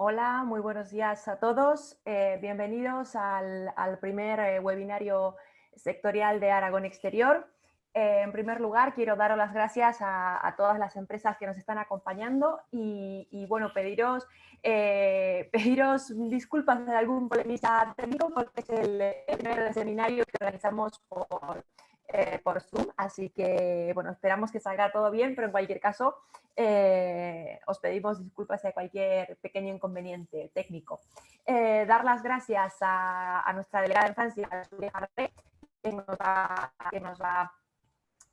Hola, muy buenos días a todos. Bienvenidos al primer webinario sectorial de Aragón Exterior. En primer lugar, quiero daros las gracias a todas las empresas que nos están acompañando y bueno, pediros disculpas de algún problemita técnico porque es el primer seminario que organizamos por Zoom, así que bueno, esperamos que salga todo bien, pero en cualquier caso os pedimos disculpas de cualquier pequeño inconveniente técnico. Dar las gracias a nuestra delegada en Francia, Julia Harré, que nos va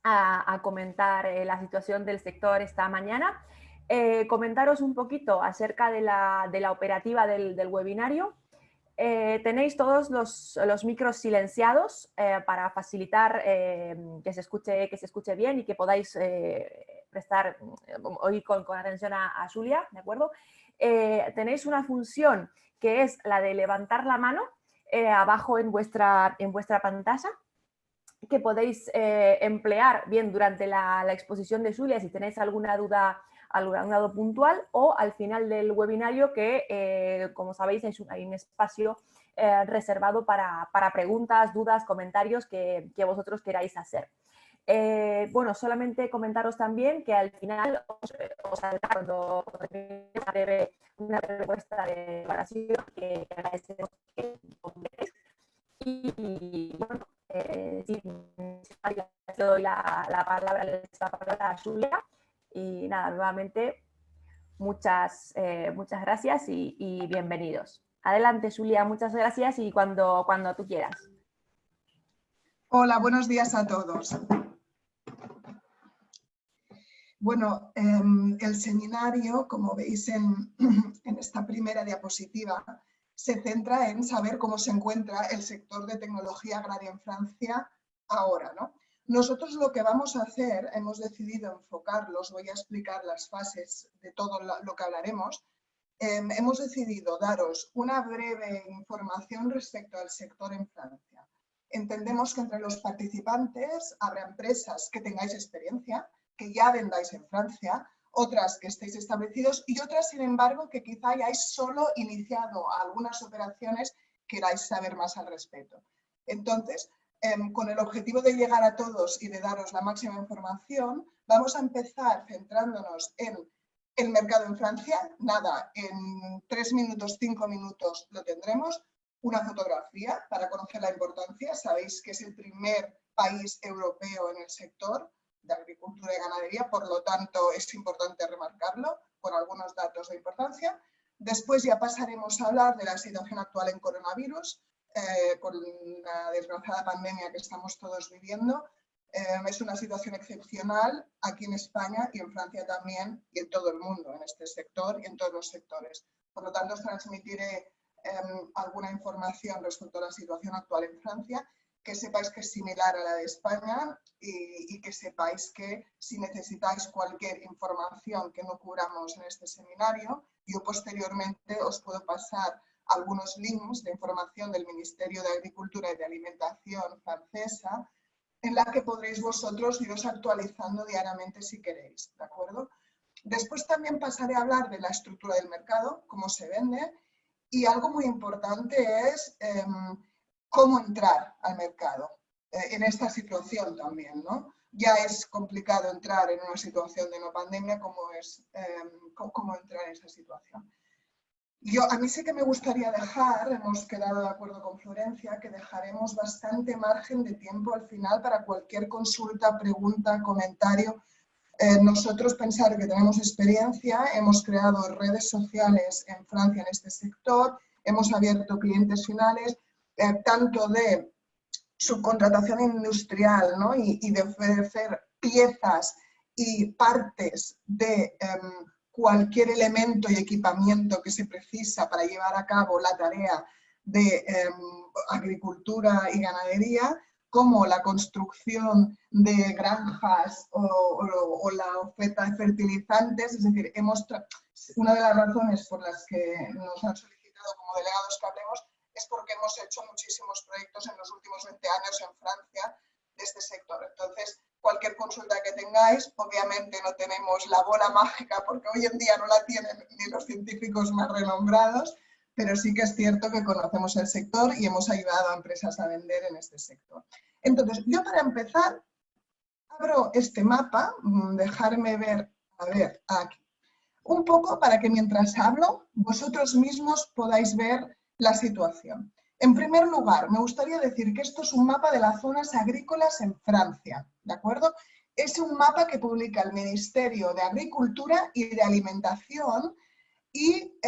a comentar la situación del sector esta mañana. Comentaros un poquito acerca de la operativa del webinario. Tenéis todos los micros silenciados para facilitar que se escuche bien y que podáis oír con atención a Julia, ¿de acuerdo? Tenéis una función que es la de levantar la mano abajo en vuestra pantalla, que podéis emplear bien durante la exposición de Julia si tenéis alguna duda puntual, o al final del webinario que, como sabéis, hay un espacio reservado para preguntas, dudas, comentarios que vosotros queráis hacer. Bueno, solamente comentaros también que al final os saldrá cuando una propuesta de evaluación que agradecemos que completéis. Y bueno, sí, le doy la palabra a Julia y nada, nuevamente muchas gracias y bienvenidos. Adelante, Julia, muchas gracias y cuando tú quieras. Hola, buenos días a todos. Bueno, el seminario, como veis en esta primera diapositiva, se centra en saber cómo se encuentra el sector de tecnología agraria en Francia ahora, ¿no? Nosotros lo que vamos a hacer, hemos decidido enfocarlos, voy a explicar las fases de todo lo que hablaremos. Hemos decidido daros una breve información respecto al sector en Francia. Entendemos que entre los participantes habrá empresas que tengáis experiencia, que ya vendáis en Francia, otras que estéis establecidos y otras, sin embargo, que quizá hayáis solo iniciado algunas operaciones, queráis saber más al respecto. Entonces, con el objetivo de llegar a todos y de daros la máxima información, vamos a empezar centrándonos en el mercado en Francia. Nada, en 3 minutos, 5 minutos lo tendremos. Una fotografía para conocer la importancia. Sabéis que es el primer país europeo en el sector de agricultura y ganadería, por lo tanto es importante remarcarlo con algunos datos de importancia. Después ya pasaremos a hablar de la situación actual en coronavirus, con la desgraciada pandemia que estamos todos viviendo. Es una situación excepcional aquí en España y en Francia también, y en todo el mundo, en este sector y en todos los sectores. Por lo tanto, os transmitiré alguna información respecto a la situación actual en Francia, que sepáis que es similar a la de España y que sepáis que si necesitáis cualquier información que no cubramos en este seminario, yo posteriormente os puedo pasar algunos links de información del Ministerio de Agricultura y de Alimentación francesa, en la que podréis vosotros iros actualizando diariamente si queréis, ¿de acuerdo? Después también pasaré a hablar de la estructura del mercado, cómo se vende, y algo muy importante es cómo entrar al mercado en esta situación también, ¿no? Ya es complicado entrar en una situación de no pandemia, cómo entrar en esa situación. A mí sí que me gustaría dejar, hemos quedado de acuerdo con Florencia, que dejaremos bastante margen de tiempo al final para cualquier consulta, pregunta, comentario. Nosotros pensar que tenemos experiencia, hemos creado redes sociales en Francia en este sector, hemos abierto clientes finales, tanto de subcontratación industrial, ¿no? y de ofrecer piezas y partes de cualquier elemento y equipamiento que se precisa para llevar a cabo la tarea de agricultura y ganadería, como la construcción de granjas o la oferta de fertilizantes. Es decir, una de las razones por las que nos han solicitado como delegados que hablemos es porque hemos hecho muchísimos proyectos en los últimos 20 años en Francia este sector. Entonces, cualquier consulta que tengáis, obviamente no tenemos la bola mágica porque hoy en día no la tienen ni los científicos más renombrados, pero sí que es cierto que conocemos el sector y hemos ayudado a empresas a vender en este sector. Entonces, yo para empezar, abro este mapa, dejarme ver, a ver, aquí, un poco para que mientras hablo, vosotros mismos podáis ver la situación. En primer lugar, me gustaría decir que esto es un mapa de las zonas agrícolas en Francia, ¿de acuerdo? Es un mapa que publica el Ministerio de Agricultura y de Alimentación y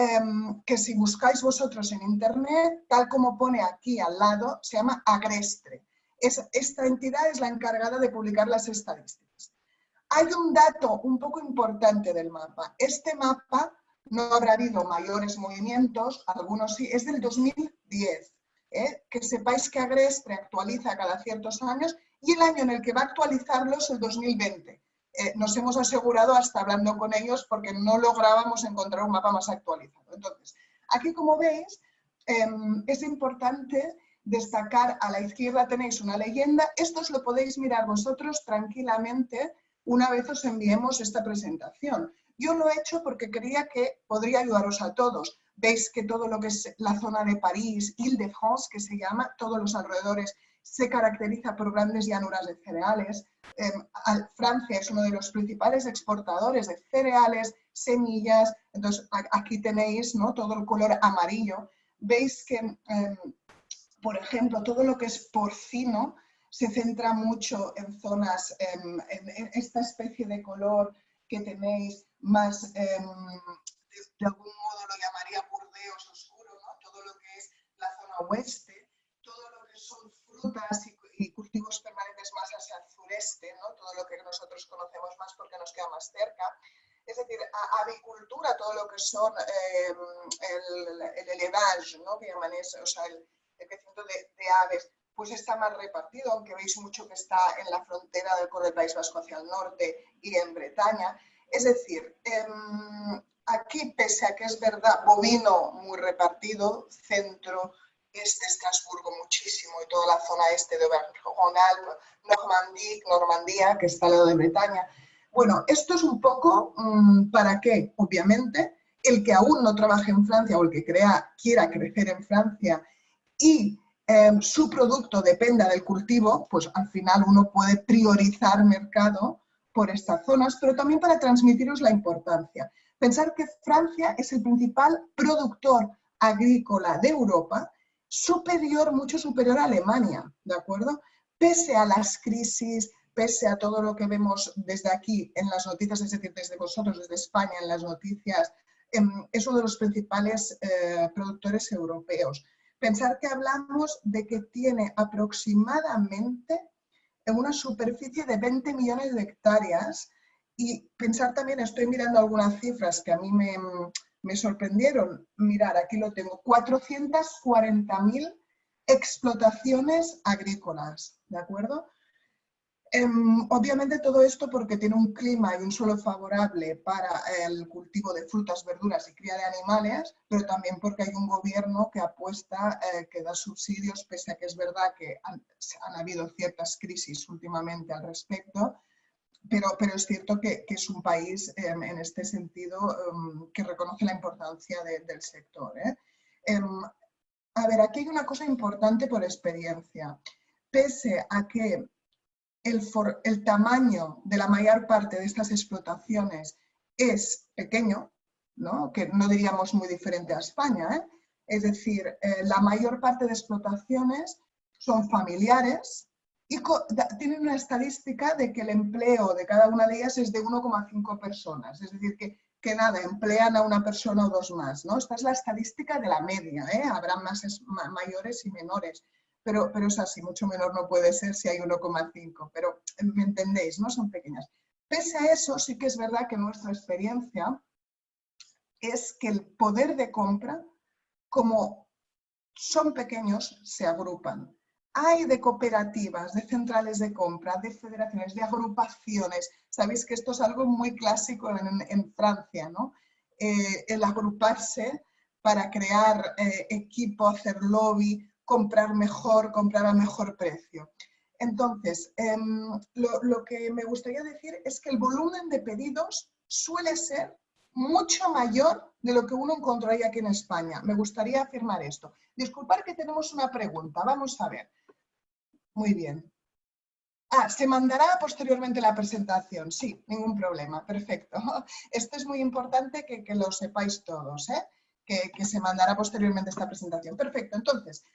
que si buscáis vosotros en internet, tal como pone aquí al lado, se llama Agrestre. Esta entidad es la encargada de publicar las estadísticas. Hay un dato un poco importante del mapa. Este mapa no habrá habido mayores movimientos, algunos sí, es del 2010. Que sepáis que Agrestre actualiza cada ciertos años y el año en el que va a actualizarlo es el 2020. Nos hemos asegurado hasta hablando con ellos porque no lográbamos encontrar un mapa más actualizado. Entonces, aquí como veis, es importante destacar, a la izquierda tenéis una leyenda, esto os lo podéis mirar vosotros tranquilamente una vez os enviemos esta presentación. Yo lo he hecho porque creía que podría ayudaros a todos. Veis que todo lo que es la zona de París, Île-de-France, que se llama, todos los alrededores, se caracteriza por grandes llanuras de cereales. Francia es uno de los principales exportadores de cereales, semillas. Entonces, aquí tenéis, ¿no?, todo el color amarillo. Veis que, por ejemplo, todo lo que es porcino se centra mucho en zonas, en esta especie de color que tenéis más, de algún modo lo llamaría burdeos oscuro, ¿no? Todo lo que es la zona oeste, todo lo que son frutas y cultivos permanentes más hacia el sureste, ¿no? Todo lo que nosotros conocemos más porque nos queda más cerca. Es decir, avicultura, todo lo que son el élevage, ¿no?, que llaman eso, o sea, el crecimiento de aves, pues está más repartido, aunque veis mucho que está en la frontera del País Vasco hacia el norte y en Bretaña. Es decir, aquí, pese a que es verdad, bovino muy repartido, centro, este, Estrasburgo muchísimo y toda la zona este de Auvergne-Rhône-Alpes, Normandía, que está al lado de Bretaña. Bueno, esto es un poco para que, obviamente, el que aún no trabaje en Francia o el que quiera crecer en Francia y su producto dependa del cultivo, pues al final uno puede priorizar mercado por estas zonas, pero también para transmitiros la importancia. Pensar que Francia es el principal productor agrícola de Europa, mucho superior a Alemania, ¿de acuerdo? Pese a las crisis, pese a todo lo que vemos desde aquí en las noticias, es decir, desde vosotros, desde España, en las noticias, es uno de los principales productores europeos. Pensar que hablamos de que tiene aproximadamente una superficie de 20 millones de hectáreas y pensar también, estoy mirando algunas cifras que a mí me sorprendieron. Mirar, aquí lo tengo, 440.000 explotaciones agrícolas, ¿de acuerdo? Obviamente todo esto porque tiene un clima y un suelo favorable para el cultivo de frutas, verduras y cría de animales, pero también porque hay un gobierno que apuesta, que da subsidios, pese a que es verdad que han habido ciertas crisis últimamente al respecto, pero es cierto que es un país en este sentido que reconoce la importancia del sector. A ver, aquí hay una cosa importante por experiencia. Pese a que el tamaño de la mayor parte de estas explotaciones es pequeño, ¿no?, que no diríamos muy diferente a España, es decir, la mayor parte de explotaciones son familiares y tienen una estadística de que el empleo de cada una de ellas es de 1,5 personas, es decir, que nada, emplean a una persona o dos más, ¿no? Esta es la estadística de la media, habrá mayores y menores. Pero es así, mucho menor no puede ser si hay 1,5, pero me entendéis, ¿no? Son pequeñas. Pese a eso, sí que es verdad que nuestra experiencia es que el poder de compra, como son pequeños, se agrupan. Hay de cooperativas, de centrales de compra, de federaciones, de agrupaciones. Sabéis que esto es algo muy clásico en Francia, ¿no? El agruparse para crear equipo, hacer lobby, comprar mejor, comprar a mejor precio. Entonces, lo que me gustaría decir es que el volumen de pedidos suele ser mucho mayor de lo que uno encontraría aquí en España. Me gustaría afirmar esto. Disculpad que tenemos una pregunta. Vamos a ver. Muy bien. Se mandará posteriormente la presentación. Sí, ningún problema. Perfecto. Esto es muy importante que lo sepáis todos, ¿eh? Que se mandará posteriormente esta presentación. Perfecto. Entonces,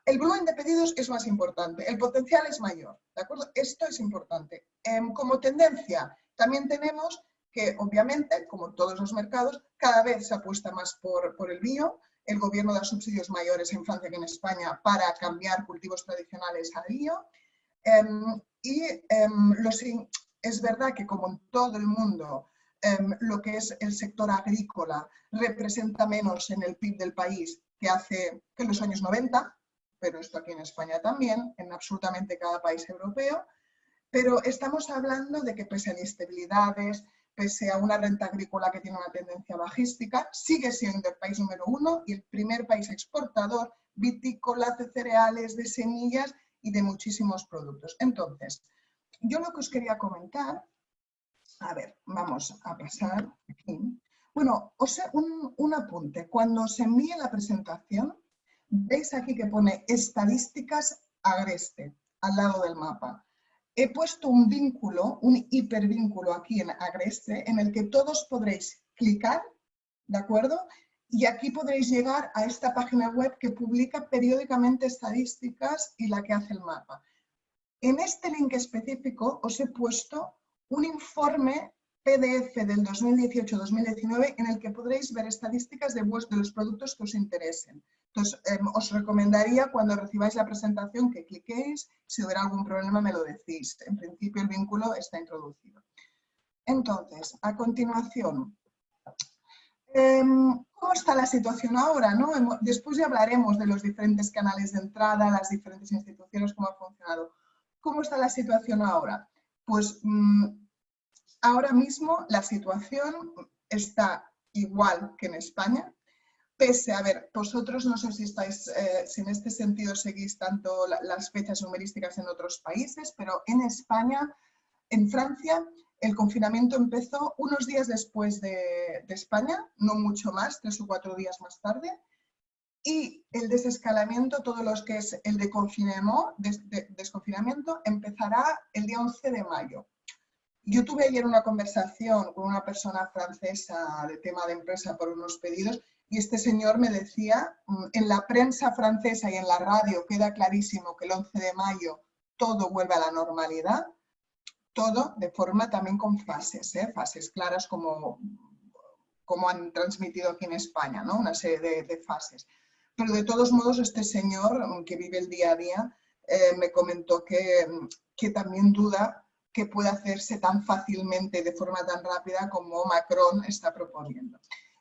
el volumen de pedidos es más importante. El potencial es mayor. ¿De acuerdo? Esto es importante. Como tendencia, también tenemos que, obviamente, como todos los mercados, cada vez se apuesta más por el bio. El gobierno da subsidios mayores en Francia que en España para cambiar cultivos tradicionales a bio. Es verdad que, como en todo el mundo, lo que es el sector agrícola representa menos en el PIB del país que en los años 90, pero esto aquí en España también, en absolutamente cada país europeo. Pero estamos hablando de que, pese a inestabilidades, pese a una renta agrícola que tiene una tendencia bajística, sigue siendo el país número 1 y el primer país exportador vitícola, de cereales, de semillas y de muchísimos productos. Entonces, yo lo que os quería comentar, a ver, vamos a pasar aquí. Bueno, un apunte. Cuando os envíe la presentación, veis aquí que pone estadísticas Agreste, al lado del mapa. He puesto un vínculo, un hipervínculo aquí en Agreste, en el que todos podréis clicar, ¿de acuerdo? Y aquí podréis llegar a esta página web que publica periódicamente estadísticas y la que hace el mapa. En este link específico os he puesto un informe PDF del 2018-2019 en el que podréis ver estadísticas de los productos que os interesen. Entonces, os recomendaría cuando recibáis la presentación que cliquéis, si hubiera algún problema me lo decís. En principio el vínculo está introducido. Entonces, a continuación, ¿cómo está la situación ahora, ¿no? Después ya hablaremos de los diferentes canales de entrada, las diferentes instituciones, cómo ha funcionado. ¿Cómo está la situación ahora? Pues ahora mismo la situación está igual que en España, pese a ver, vosotros no sé si estáis, si en este sentido seguís tanto las fechas numerísticas en otros países, pero en España, en Francia, el confinamiento empezó unos días después de España, no mucho más, 3 o 4 días más tarde, y el desescalamiento, todo lo que es el desconfinamiento, empezará el día 11 de mayo. Yo tuve ayer una conversación con una persona francesa de tema de empresa por unos pedidos y este señor me decía, en la prensa francesa y en la radio queda clarísimo que el 11 de mayo todo vuelve a la normalidad, todo de forma también con fases, fases claras como han transmitido aquí en España, ¿no? Una serie de fases. Pero de todos modos este señor, que vive el día a día, me comentó que también duda que pueda hacerse tan fácilmente, de forma tan rápida como Macron está proponiendo.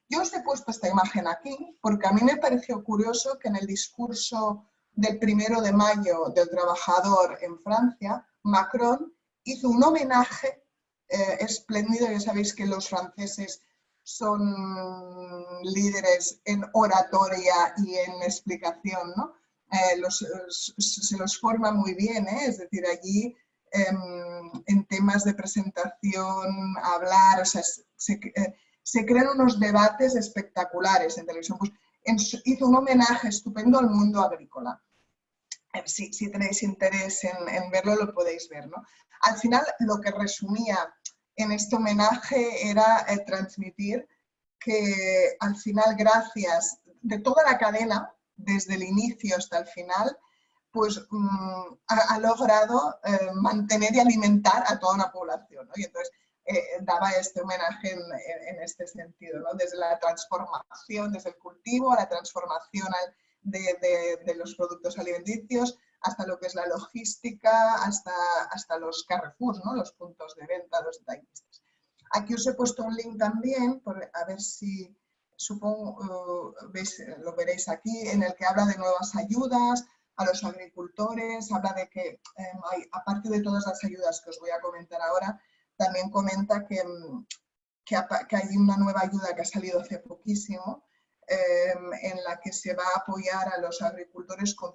Yo os he puesto esta imagen aquí porque a mí me pareció curioso que en el discurso del 1 de mayo del trabajador en Francia, Macron hizo un homenaje espléndido. Ya sabéis que los franceses son líderes en oratoria y en explicación, ¿no? Se los forma muy bien, es decir, allí en temas de presentación, hablar, o sea, se crean unos debates espectaculares en televisión. Pues hizo un homenaje estupendo al mundo agrícola. Si tenéis interés en verlo, lo podéis ver, ¿no? Al final, lo que resumía en este homenaje era transmitir que al final, gracias de toda la cadena, desde el inicio hasta el final, pues ha logrado mantener y alimentar a toda una población, ¿no? Y entonces daba este homenaje en este sentido, ¿no? Desde la transformación, desde el cultivo a la transformación de los productos alimenticios, hasta lo que es la logística, hasta los Carrefours, ¿no? Los puntos de venta, los detallistas. Aquí os he puesto un link también, a ver si, supongo, lo veréis aquí, en el que habla de nuevas ayudas a los agricultores, habla de que, aparte de todas las ayudas que os voy a comentar ahora, también comenta que hay una nueva ayuda que ha salido hace poquísimo, en la que se va a apoyar a los agricultores con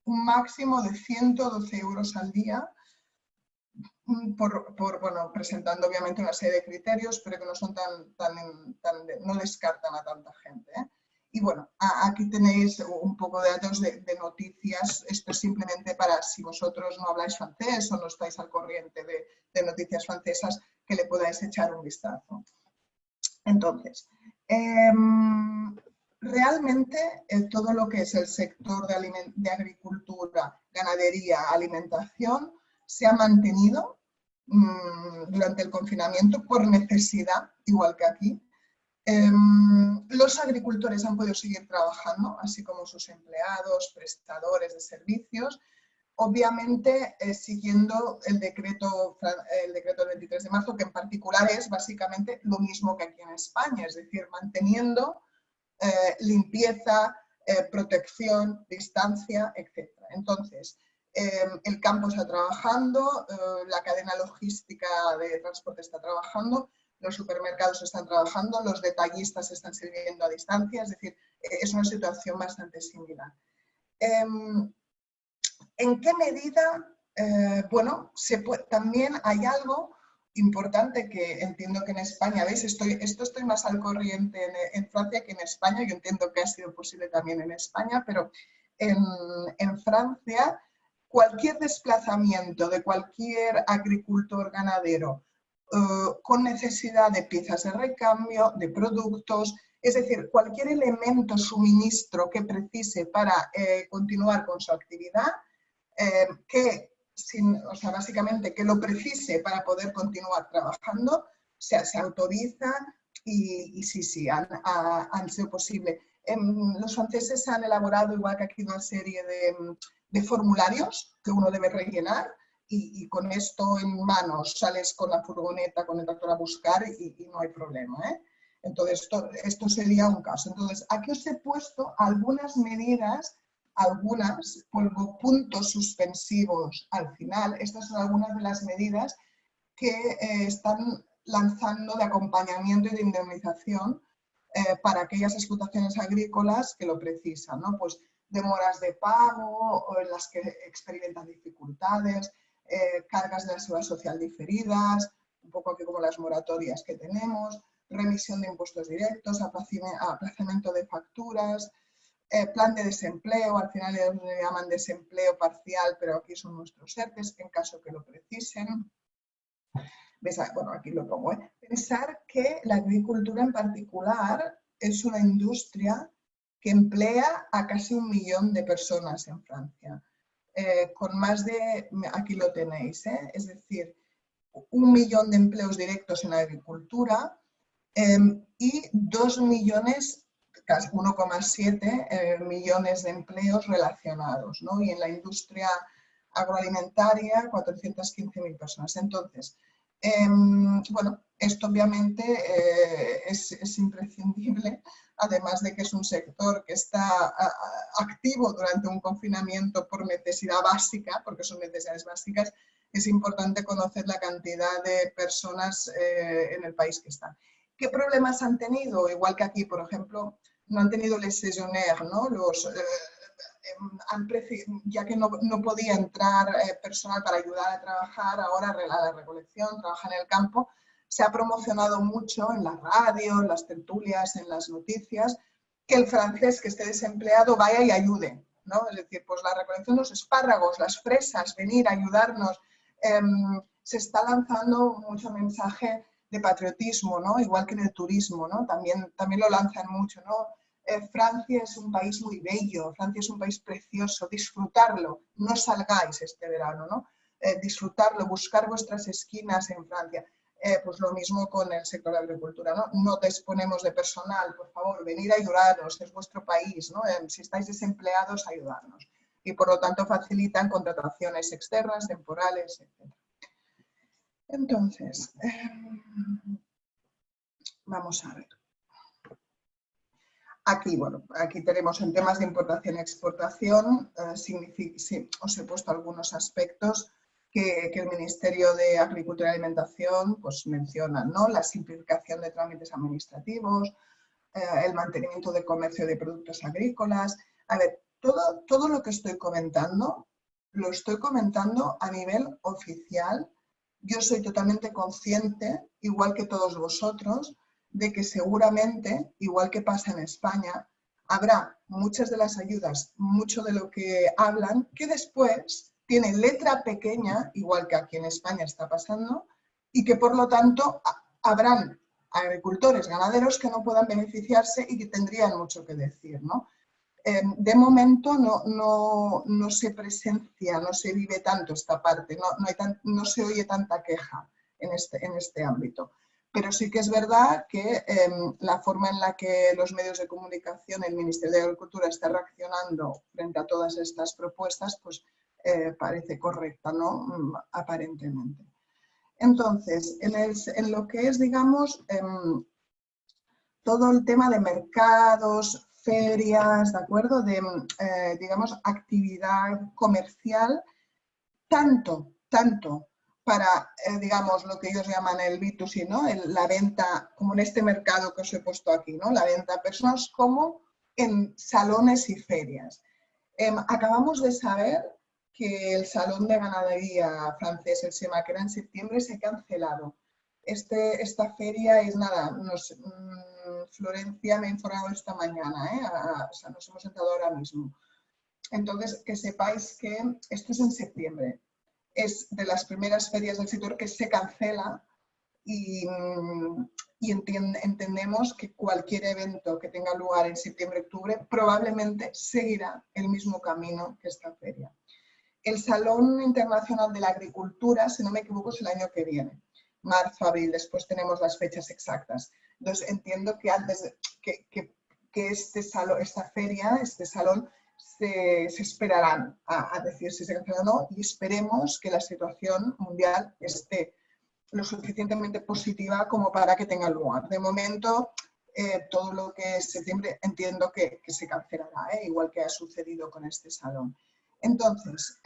un máximo de 112 euros al día, bueno, presentando obviamente una serie de criterios, pero que no son no descartan a tanta gente, ¿eh? Y bueno, aquí tenéis un poco de datos de noticias. Esto es simplemente para si vosotros no habláis francés o no estáis al corriente de noticias francesas, que le podáis echar un vistazo. Entonces, realmente todo lo que es el sector de agricultura, ganadería, alimentación, se ha mantenido durante el confinamiento por necesidad, igual que aquí. Los agricultores han podido seguir trabajando, así como sus empleados, prestadores de servicios, obviamente siguiendo el decreto del 23 de marzo, que en particular es básicamente lo mismo que aquí en España, es decir, manteniendo limpieza, protección, distancia, etc. Entonces, el campo está trabajando, la cadena logística de transporte está trabajando, los supermercados están trabajando, los detallistas están sirviendo a distancia, es decir, es una situación bastante similar. ¿En qué medida? Bueno, también hay algo importante que entiendo que en España, ¿veis? Estoy más al corriente en Francia que en España, yo entiendo que ha sido posible también en España, pero en Francia cualquier desplazamiento de cualquier agricultor ganadero con necesidad de piezas de recambio, de productos, es decir, cualquier elemento, suministro que precise para continuar con su actividad, básicamente que lo precise para poder continuar trabajando, se autoriza y sí, han sido posible. Los franceses han elaborado, igual que aquí, una serie de formularios que uno debe rellenar y con esto en manos sales con la furgoneta, con el tractor a buscar y no hay problema, ¿eh? Entonces, esto sería un caso. Entonces, aquí os he puesto algunas medidas, pongo puntos suspensivos al final. Estas son algunas de las medidas que están lanzando de acompañamiento y de indemnización para aquellas explotaciones agrícolas que lo precisan, ¿no? Pues demoras de pago o en las que experimentan dificultades, cargas de la seguridad social diferidas, un poco aquí como las moratorias que tenemos, remisión de impuestos directos, aplazamiento de facturas, plan de desempleo, al final le llaman desempleo parcial, pero aquí son nuestros ERTEs en caso que lo precisen. ¿Ves? Bueno, aquí lo pongo. Pensar que la agricultura en particular es una industria que emplea a casi 1 millón de personas en Francia, con más de, aquí lo tenéis, es decir, 1 millón de empleos directos en la agricultura y 2 millones, casi 1,7 millones de empleos relacionados, ¿no? Y en la industria agroalimentaria 415.000 personas. Entonces, bueno, esto obviamente es imprescindible, además de que es un sector que está activo durante un confinamiento por necesidad básica, porque son necesidades básicas, es importante conocer la cantidad de personas en el país que están. ¿Qué problemas han tenido? Igual que aquí, por ejemplo, no han tenido les saisonniers, ¿no? Ya que no podía entrar personal para ayudar a trabajar, ahora a la recolección, trabaja en el campo, se ha promocionado mucho en la radio, en las tertulias, en las noticias, que el francés que esté desempleado vaya y ayude, ¿no? Es decir, pues la recolección de los espárragos, las fresas, venir a ayudarnos. Se está lanzando mucho mensaje de patriotismo, ¿no? Igual que en el turismo, ¿no? También lo lanzan mucho, ¿no? Francia es un país muy bello, Francia es un país precioso, disfrutarlo, no salgáis este verano, ¿no? Disfrutarlo, buscar vuestras esquinas en Francia. Pues lo mismo con el sector de la agricultura, ¿no? No disponemos de personal, por favor, venid a ayudarnos, es vuestro país, ¿no? Si estáis desempleados, ayudarnos. Y por lo tanto facilitan contrataciones externas, temporales, etc. Entonces, vamos a ver. Aquí, bueno, aquí tenemos en temas de importación y exportación, os he puesto algunos aspectos que el Ministerio de Agricultura y Alimentación pues, menciona, ¿no? La simplificación de trámites administrativos, el mantenimiento del comercio de productos agrícolas. A ver, todo lo que estoy comentando, lo estoy comentando a nivel oficial. Yo soy totalmente consciente, igual que todos vosotros, de que seguramente, igual que pasa en España, habrá muchas de las ayudas, mucho de lo que hablan, que después tiene letra pequeña, igual que aquí en España está pasando, y que por lo tanto habrán agricultores, ganaderos que no puedan beneficiarse y que tendrían mucho que decir, ¿no? De momento no se presencia, no se vive tanto esta parte, no se oye tanta queja en este ámbito. Pero sí que es verdad que la forma en la que los medios de comunicación, el Ministerio de Agricultura está reaccionando frente a todas estas propuestas, pues parece correcta, ¿no? Aparentemente. Entonces, en lo que es, digamos, todo el tema de mercados, ferias, ¿de acuerdo? De, digamos, actividad comercial, tanto para, digamos, lo que ellos llaman el B2C, ¿no? La venta, como en este mercado que os he puesto aquí, ¿no? La venta a personas, como en salones y ferias. Acabamos de saber que el Salón de Ganadería francés, el SEMA, que era en septiembre, se ha cancelado. Esta feria es nada, Florencia me ha informado esta mañana, o sea, nos hemos sentado ahora mismo. Entonces, que sepáis que esto es en septiembre. Es de las primeras ferias del sector que se cancela y entendemos que cualquier evento que tenga lugar en septiembre-octubre probablemente seguirá el mismo camino que esta feria. El Salón Internacional de la Agricultura, si no me equivoco, es el año que viene, marzo, abril, después tenemos las fechas exactas. Entonces entiendo que antes que esta feria, este salón, se esperarán a decir si se cancela o no, y esperemos que la situación mundial esté lo suficientemente positiva como para que tenga lugar. De momento, todo lo que es septiembre entiendo que se cancelará, igual que ha sucedido con este salón. Entonces,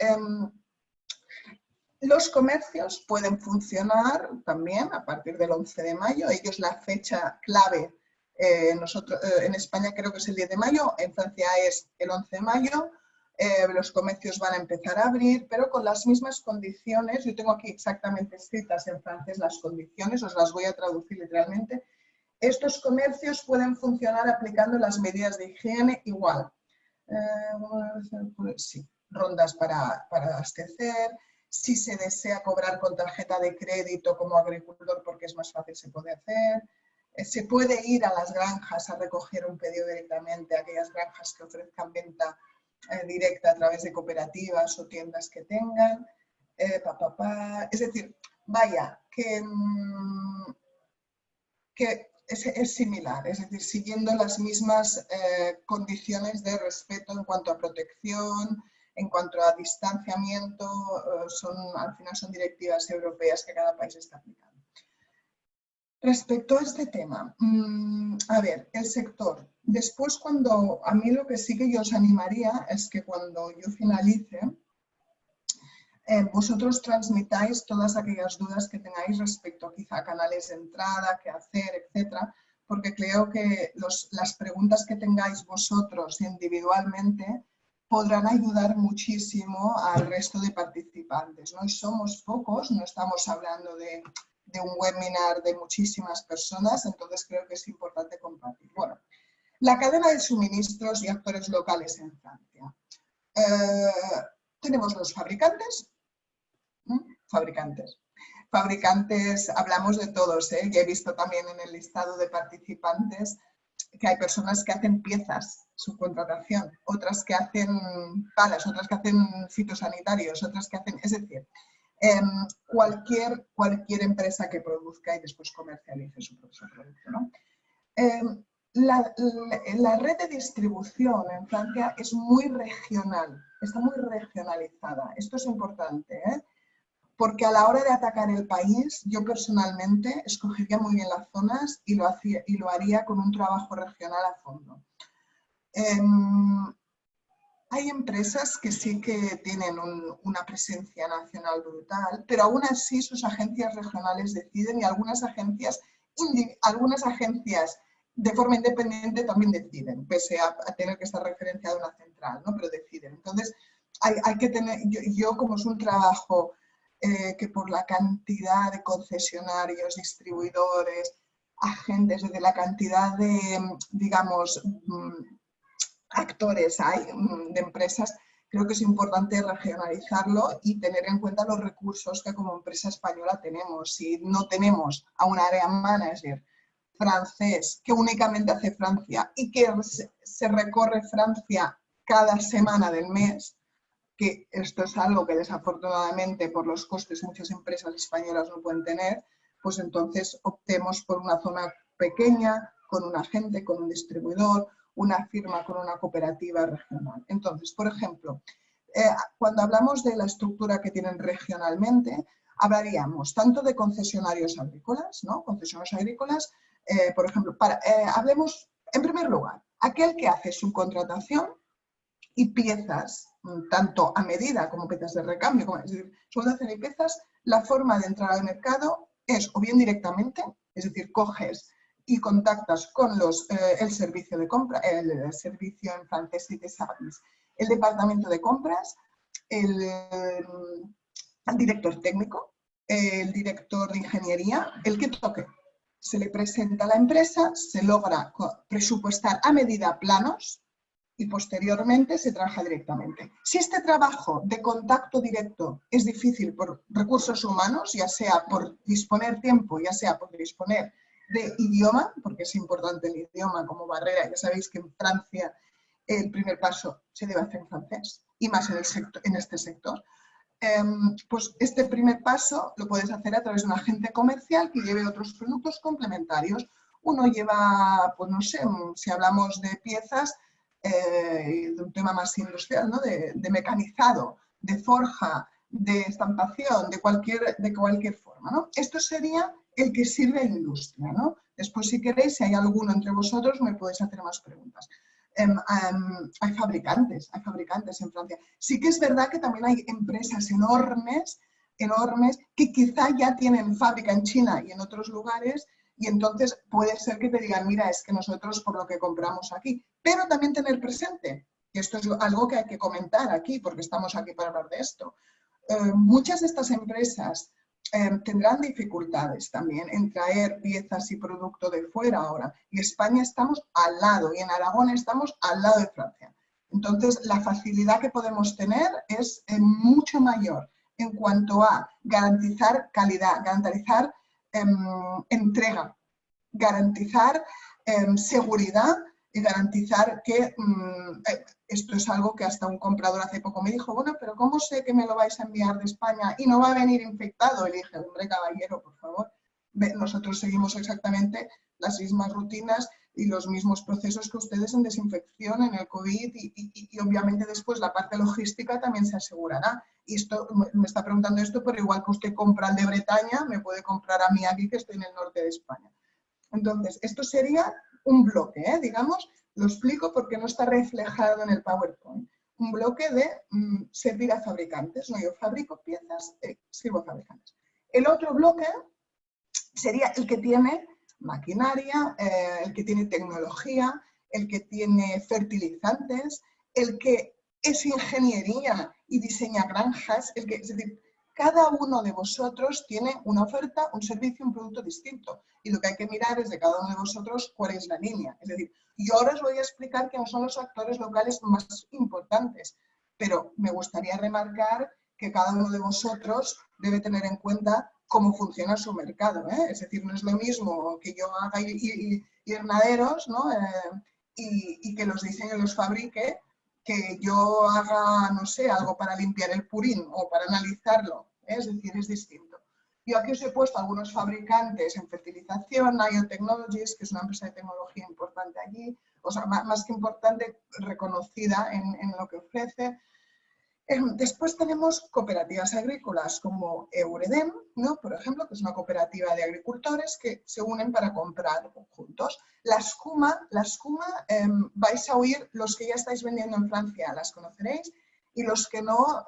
los comercios pueden funcionar también a partir del 11 de mayo. Ellos la fecha clave, en España creo que es el 10 de mayo, en Francia es el 11 de mayo. Los comercios van a empezar a abrir, pero con las mismas condiciones. Yo tengo aquí exactamente escritas en francés las condiciones, os las voy a traducir literalmente. Estos comercios pueden funcionar aplicando las medidas de higiene igual. Sí, rondas para abastecer. Si se desea cobrar con tarjeta de crédito como agricultor, porque es más fácil, se puede hacer. Se puede ir a las granjas a recoger un pedido directamente, aquellas granjas que ofrezcan venta directa a través de cooperativas o tiendas que tengan. Es decir, vaya, que es similar, es decir, siguiendo las mismas condiciones de respeto en cuanto a protección, en cuanto a distanciamiento, al final son directivas europeas que cada país está aplicando. Respecto a este tema, a ver, el sector. Después, a mí lo que sí que yo os animaría es que cuando yo finalice, vosotros transmitáis todas aquellas dudas que tengáis respecto a quizá canales de entrada, qué hacer, etcétera, porque creo que las preguntas que tengáis vosotros individualmente podrán ayudar muchísimo al resto de participantes, ¿no? Y somos pocos, no estamos hablando de un webinar de muchísimas personas, entonces creo que es importante compartir. Bueno, la cadena de suministros y actores locales en Francia. Tenemos los fabricantes. Fabricantes, hablamos de todos, ¿eh? Ya he visto también en el listado de participantes que hay personas que hacen piezas, subcontratación, otras que hacen palas, otras que hacen fitosanitarios, otras que hacen, es decir, cualquier empresa que produzca y después comercialice su producto, ¿no? La red de distribución en Francia es muy regional, está muy regionalizada. Esto es importante, ¿eh? Porque a la hora de atacar el país, yo personalmente escogería muy bien las zonas y lo haría con un trabajo regional a fondo. Hay empresas que sí que tienen una presencia nacional brutal, pero aún así sus agencias regionales deciden y algunas agencias de forma independiente también deciden, pese a tener que estar referenciado en una central, ¿no? Pero deciden. Entonces, hay que tener, yo como es un trabajo que por la cantidad de concesionarios, distribuidores, agentes, desde la cantidad de, digamos, actores hay de empresas, creo que es importante regionalizarlo y tener en cuenta los recursos que como empresa española tenemos. Si no tenemos a un área manager francés que únicamente hace Francia y que se recorre Francia cada semana del mes, que esto es algo que desafortunadamente por los costes muchas empresas españolas no pueden tener, pues entonces optemos por una zona pequeña, con un agente, con un distribuidor, una firma con una cooperativa regional. Entonces, por ejemplo, cuando hablamos de la estructura que tienen regionalmente, hablaríamos tanto de concesionarios agrícolas, ¿no? Concesionarios agrícolas, por ejemplo, hablemos en primer lugar, aquel que hace subcontratación y piezas, tanto a medida como piezas de recambio, es decir, subcontratación y piezas, la forma de entrar al mercado es o bien directamente, es decir, coges y contactas con el servicio de compra, el servicio en francés de service, el departamento de compras, el director técnico, el director de ingeniería, el que toque. Se le presenta a la empresa, se logra presupuestar a medida planos y posteriormente se trabaja directamente. Si este trabajo de contacto directo es difícil por recursos humanos, ya sea por disponer tiempo, ya sea por disponer de idioma, porque es importante el idioma como barrera, ya sabéis que en Francia el primer paso se debe hacer en francés, y más en este sector, pues este primer paso lo puedes hacer a través de un agente comercial que lleve otros productos complementarios. Uno lleva, pues no sé, si hablamos de piezas, de un tema más industrial, ¿no? de mecanizado, de forja, de estampación, de cualquier forma, ¿no? Esto sería el que sirve a la industria, ¿no? Después, si queréis, si hay alguno entre vosotros, me podéis hacer más preguntas. Hay fabricantes en Francia. Sí que es verdad que también hay empresas enormes que quizá ya tienen fábrica en China y en otros lugares, y entonces puede ser que te digan, mira, es que nosotros por lo que compramos aquí. Pero también tener presente, que esto es algo que hay que comentar aquí, porque estamos aquí para hablar de esto. Muchas de estas empresas tendrán dificultades también en traer piezas y producto de fuera ahora. Y España estamos al lado, y en Aragón estamos al lado de Francia. Entonces, la facilidad que podemos tener es mucho mayor en cuanto a garantizar calidad, garantizar entrega, garantizar seguridad y garantizar que esto es algo que hasta un comprador hace poco me dijo, bueno, pero ¿cómo sé que me lo vais a enviar de España y no va a venir infectado? Y le dije, hombre, caballero, por favor, nosotros seguimos exactamente las mismas rutinas y los mismos procesos que ustedes en desinfección, en el COVID y obviamente después la parte logística también se asegurará. Y esto, me está preguntando esto, pero igual que usted compra el de Bretaña, me puede comprar a mí aquí que estoy en el norte de España. Entonces, esto sería un bloque, digamos, lo explico porque no está reflejado en el PowerPoint. Un bloque de servir a fabricantes, no, yo fabrico piezas, sirvo a fabricantes. El otro bloque sería el que tiene maquinaria, el que tiene tecnología, el que tiene fertilizantes, el que es ingeniería y diseña granjas, es decir, cada uno de vosotros tiene una oferta, un servicio, un producto distinto. Y lo que hay que mirar es de cada uno de vosotros cuál es la línea. Es decir, yo ahora os voy a explicar quiénes son los actores locales más importantes, pero me gustaría remarcar que cada uno de vosotros debe tener en cuenta cómo funciona su mercado. Es decir, no es lo mismo que yo haga invernaderos, ¿no? Y que los diseñe y los fabrique, que yo haga, no sé, algo para limpiar el purín o para analizarlo. Es decir, es distinto. Yo aquí os he puesto algunos fabricantes en fertilización, Biotechnologies, que es una empresa de tecnología importante allí, o sea, más que importante, reconocida en lo que ofrece. Después tenemos cooperativas agrícolas como Eureden, ¿no? Por ejemplo, que es una cooperativa de agricultores que se unen para comprar juntos. La escuma vais a oír, los que ya estáis vendiendo en Francia las conoceréis y los que no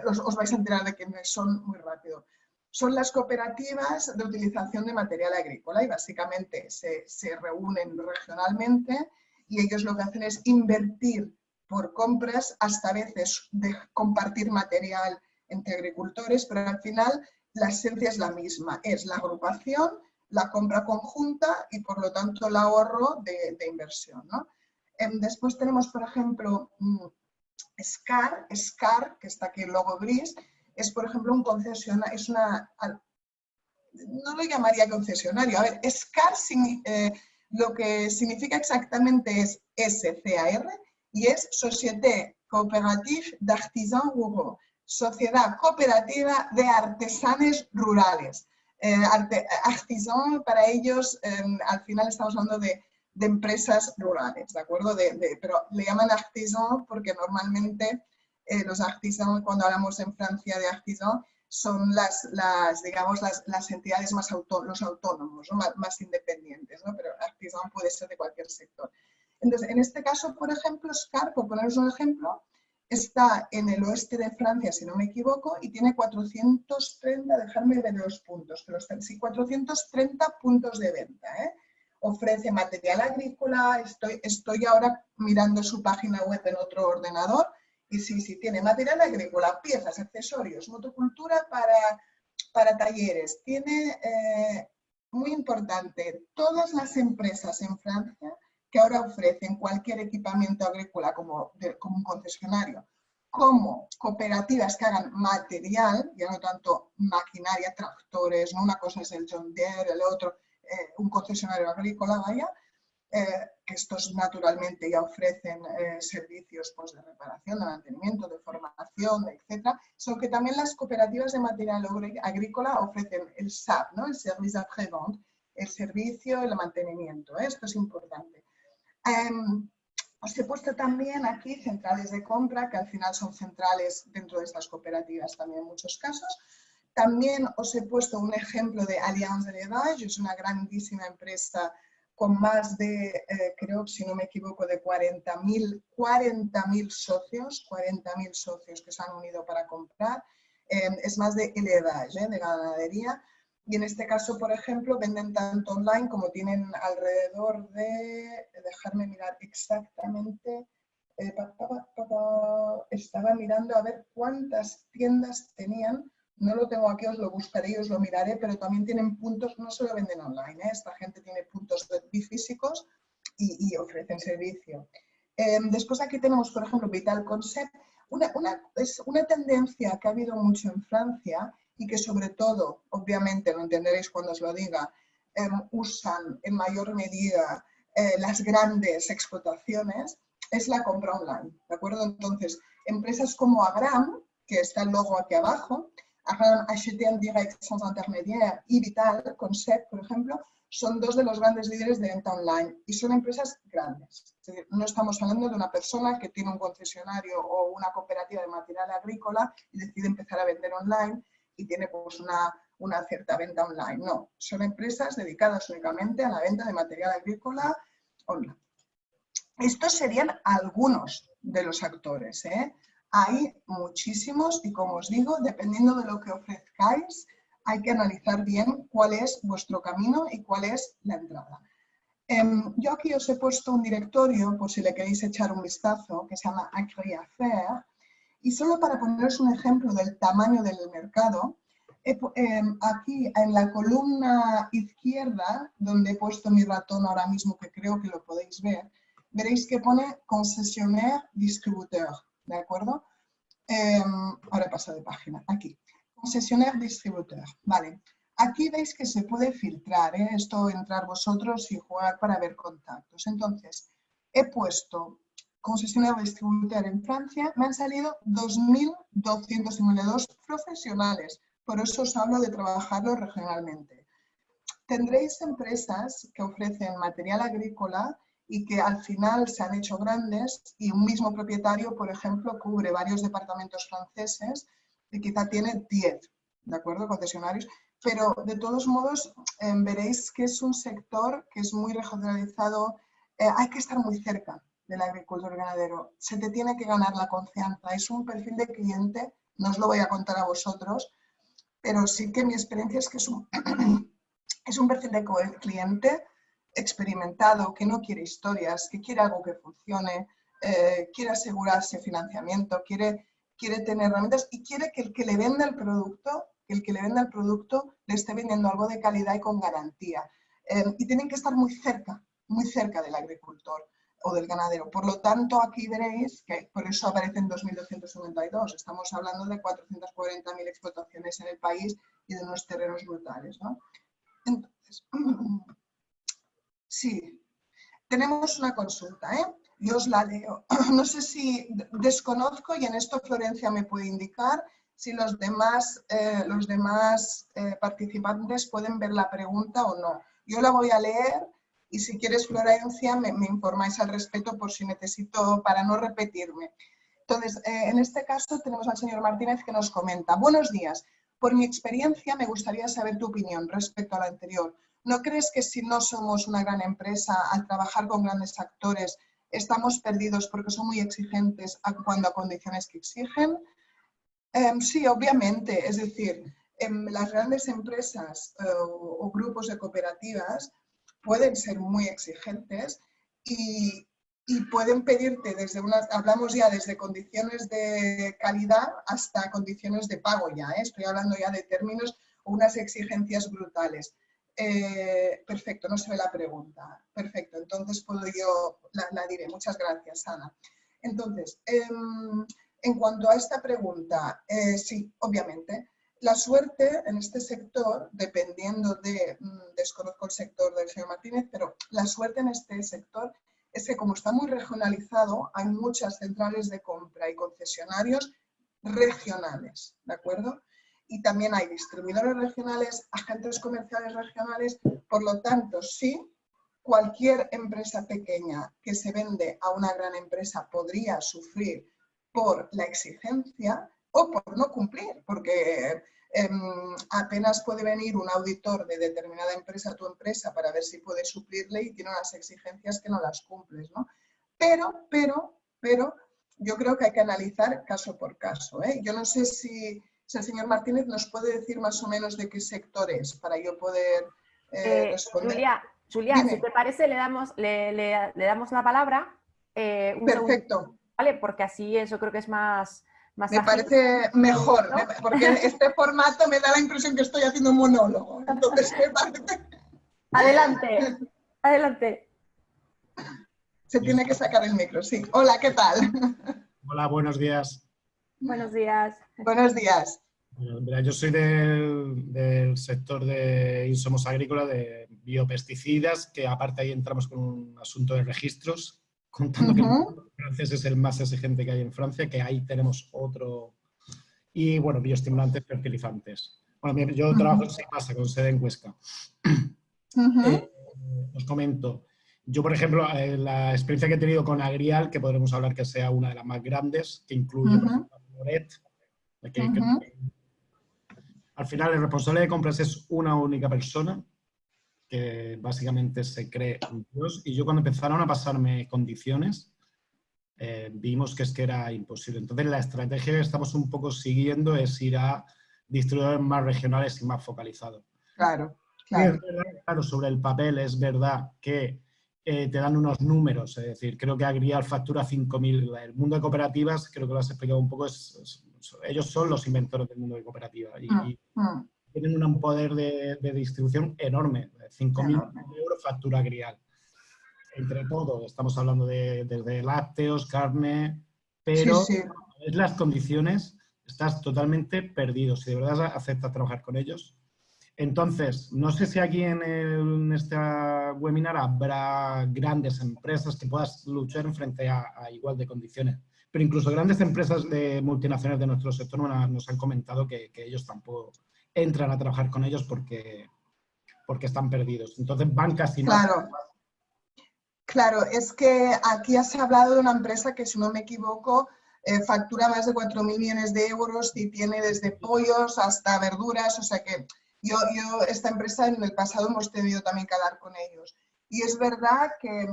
os vais a enterar de quiénes son muy rápido. Son las cooperativas de utilización de material agrícola y básicamente se reúnen regionalmente y ellos lo que hacen es invertir por compras, hasta a veces de compartir material entre agricultores, pero al final la esencia es la misma, es la agrupación, la compra conjunta y por lo tanto el ahorro de inversión, ¿no? Después tenemos, por ejemplo, SCAR, que está aquí el logo gris, es por ejemplo un concesionario, no lo llamaría concesionario, a ver, SCAR lo que significa exactamente es SCAR y es Société Coopérative d'Artisans Ruraux, Sociedad Cooperativa de Artesanes Rurales. Artisan, para ellos, al final estamos hablando de empresas rurales, ¿de acuerdo? Pero le llaman artisan porque normalmente los artisans, cuando hablamos en Francia de artisan, son digamos, las entidades más los autónomos, ¿no? más independientes, ¿no? Pero artisan puede ser de cualquier sector. Entonces, en este caso, por ejemplo, SCAR, por poneros un ejemplo, está en el oeste de Francia, si no me equivoco, y tiene 430, dejarme ver los puntos, sí, 430 puntos de venta, ¿eh? Ofrece material agrícola, estoy ahora mirando su página web en otro ordenador, y sí, tiene material agrícola, piezas, accesorios, motocultura para talleres. Tiene, muy importante, todas las empresas en Francia que ahora ofrecen cualquier equipamiento agrícola como un concesionario, como cooperativas que hagan material, ya no tanto maquinaria, tractores, ¿no? Una cosa es el John Deere, el otro, un concesionario agrícola, vaya, que estos naturalmente ya ofrecen servicios pues, de reparación, de mantenimiento, de formación, etc. Son que también las cooperativas de material agrícola ofrecen el SAP, ¿no? El Service Après-Vente, el servicio, el mantenimiento. Esto es importante. Os he puesto también aquí centrales de compra, que al final son centrales dentro de estas cooperativas también en muchos casos. También os he puesto un ejemplo de Allianz de Levage, es una grandísima empresa con más de, creo, si no me equivoco, de 40.000 socios, 40.000 socios que se han unido para comprar. Es más de élevage, de ganadería. Y en este caso, por ejemplo, venden tanto online como tienen alrededor de, dejarme mirar exactamente, estaba mirando a ver cuántas tiendas tenían. No lo tengo aquí, os lo buscaré y os lo miraré, pero también tienen puntos, no solo venden online, esta gente tiene puntos físicos y ofrecen servicio. Después aquí tenemos, por ejemplo, Vital Concept. Es una tendencia que ha habido mucho en Francia y que sobre todo, obviamente, lo entenderéis cuando os lo diga, usan en mayor medida las grandes explotaciones, es la compra online, ¿de acuerdo? Entonces, empresas como Agram, que está el logo aquí abajo, Agram, Acheter en Direct Sans Intermédiaire y Vital Concept, por ejemplo, son dos de los grandes líderes de venta online y son empresas grandes. Es decir, no estamos hablando de una persona que tiene un concesionario o una cooperativa de material agrícola y decide empezar a vender online y tiene pues una cierta venta online. No, son empresas dedicadas únicamente a la venta de material agrícola online. Estos serían algunos de los actores, ¿eh? Hay muchísimos y, como os digo, dependiendo de lo que ofrezcáis, hay que analizar bien cuál es vuestro camino y cuál es la entrada. Yo aquí os he puesto un directorio, por si le queréis echar un vistazo, que se llama Agri-Affaires, y solo para poneros un ejemplo del tamaño del mercado, aquí en la columna izquierda, donde he puesto mi ratón ahora mismo, que creo que lo podéis ver, veréis que pone concessionnaire distributeur, ¿de acuerdo? Ahora paso de página, aquí. Concessionnaire distributeur, vale. Aquí veis que se puede filtrar, ¿eh? Esto entrar vosotros y jugar para ver contactos. Entonces, he puesto concesionario distribuidor en Francia, me han salido 2.252 profesionales. Por eso os hablo de trabajarlo regionalmente. Tendréis empresas que ofrecen material agrícola y que al final se han hecho grandes y un mismo propietario, por ejemplo, cubre varios departamentos franceses y quizá tiene 10, ¿de acuerdo? Concesionarios. Pero de todos modos veréis que es un sector que es muy regionalizado, hay que estar muy cerca del agricultor ganadero, se te tiene que ganar la confianza, es un perfil de cliente, no os lo voy a contar a vosotros, pero sí que mi experiencia es que es un perfil de cliente experimentado, que no quiere historias, que quiere algo que funcione, quiere asegurarse financiamiento, quiere tener herramientas y quiere que el que le venda el producto, le esté vendiendo algo de calidad y con garantía. Y tienen que estar muy cerca del agricultor o del ganadero. Por lo tanto, aquí veréis que por eso aparecen 2.252. Estamos hablando de 440.000 explotaciones en el país y de unos terrenos brutales, ¿no? Entonces, sí, tenemos una consulta, ¿eh? Yo os la leo. No sé si desconozco, y en esto Florencia me puede indicar, si los demás participantes pueden ver la pregunta o no. Yo la voy a leer y si quieres, Florencia, me informáis al respecto por si necesito, para no repetirme. Entonces, en este caso tenemos al señor Martínez que nos comenta: buenos días, por mi experiencia me gustaría saber tu opinión respecto a la anterior. ¿No crees que si no somos una gran empresa, al trabajar con grandes actores, estamos perdidos porque son muy exigentes cuando a condiciones que exigen? Sí, obviamente. Es decir, las grandes empresas o grupos de cooperativas pueden ser muy exigentes y pueden pedirte hablamos ya desde condiciones de calidad hasta condiciones de pago ya, ¿eh? Estoy hablando ya de términos o unas exigencias brutales. Perfecto, no se ve la pregunta. Perfecto, entonces puedo yo, la diré. Muchas gracias, Ana. Entonces, en cuanto a esta pregunta, sí, obviamente, la suerte en este sector, dependiendo desconozco el sector del señor Martínez, pero la suerte en este sector es que como está muy regionalizado, hay muchas centrales de compra y concesionarios regionales, ¿de acuerdo? Y también hay distribuidores regionales, agentes comerciales regionales, por lo tanto, sí, cualquier empresa pequeña que se vende a una gran empresa podría sufrir por la exigencia o por no cumplir, porque apenas puede venir un auditor de determinada empresa a tu empresa para ver si puede suplirle y tiene unas exigencias que no las cumples, ¿no? Pero, yo creo que hay que analizar caso por caso, ¿eh? Yo no sé si el señor Martínez nos puede decir más o menos de qué sector es para yo poder responder. Julia, si te parece, le damos la palabra. Un Perfecto. segundo, ¿vale? Porque así eso creo que es más Me ágil, parece mejor, ¿no? porque este formato me da la impresión que estoy haciendo un monólogo. Entonces, me parece... Adelante, adelante. Se tiene que sacar el micro, sí. Hola, ¿qué tal? Hola, buenos días. Buenos días. Buenos días. Mira, yo soy del sector de insumos agrícolas, de biopesticidas, que aparte ahí entramos con un asunto de registros, contando que el francés es el más exigente que hay en Francia, que ahí tenemos otro. Y bueno, bioestimulantes, fertilizantes. Bueno, yo trabajo en Seipasa, con sede en Huesca. Os comento. Yo, por ejemplo, la experiencia que he tenido con Agrial, que podremos hablar que sea una de las más grandes, que incluye, por ejemplo, Moret, al final el responsable de compras es una única persona que básicamente se cree un Dios, y yo cuando empezaron a pasarme condiciones vimos que es que era imposible. Entonces la estrategia que estamos un poco siguiendo es ir a distribuidores más regionales y más focalizados. Claro, claro. Claro, sobre el papel es verdad que te dan unos números, es decir, creo que Agrial factura 5.000, el mundo de cooperativas, creo que lo has explicado un poco, ellos son los inventores del mundo de cooperativas y tienen un poder de distribución enorme, 5.000 euros factura Agrial. Entre todo, estamos hablando de lácteos, carne, pero es las condiciones, estás totalmente perdido. Si de verdad aceptas trabajar con ellos. Entonces, no sé si aquí en este webinar habrá grandes empresas que puedas luchar en frente a igual de condiciones. Pero incluso grandes empresas de multinacionales de nuestro sector nos han comentado que ellos tampoco entran a trabajar con ellos porque están perdidos. Entonces, van casi más. Claro, es que aquí has hablado de una empresa que, si no me equivoco, factura más de 4.000 millones de euros y tiene desde pollos hasta verduras. O sea que yo esta empresa en el pasado hemos tenido también que hablar con ellos. Y es verdad que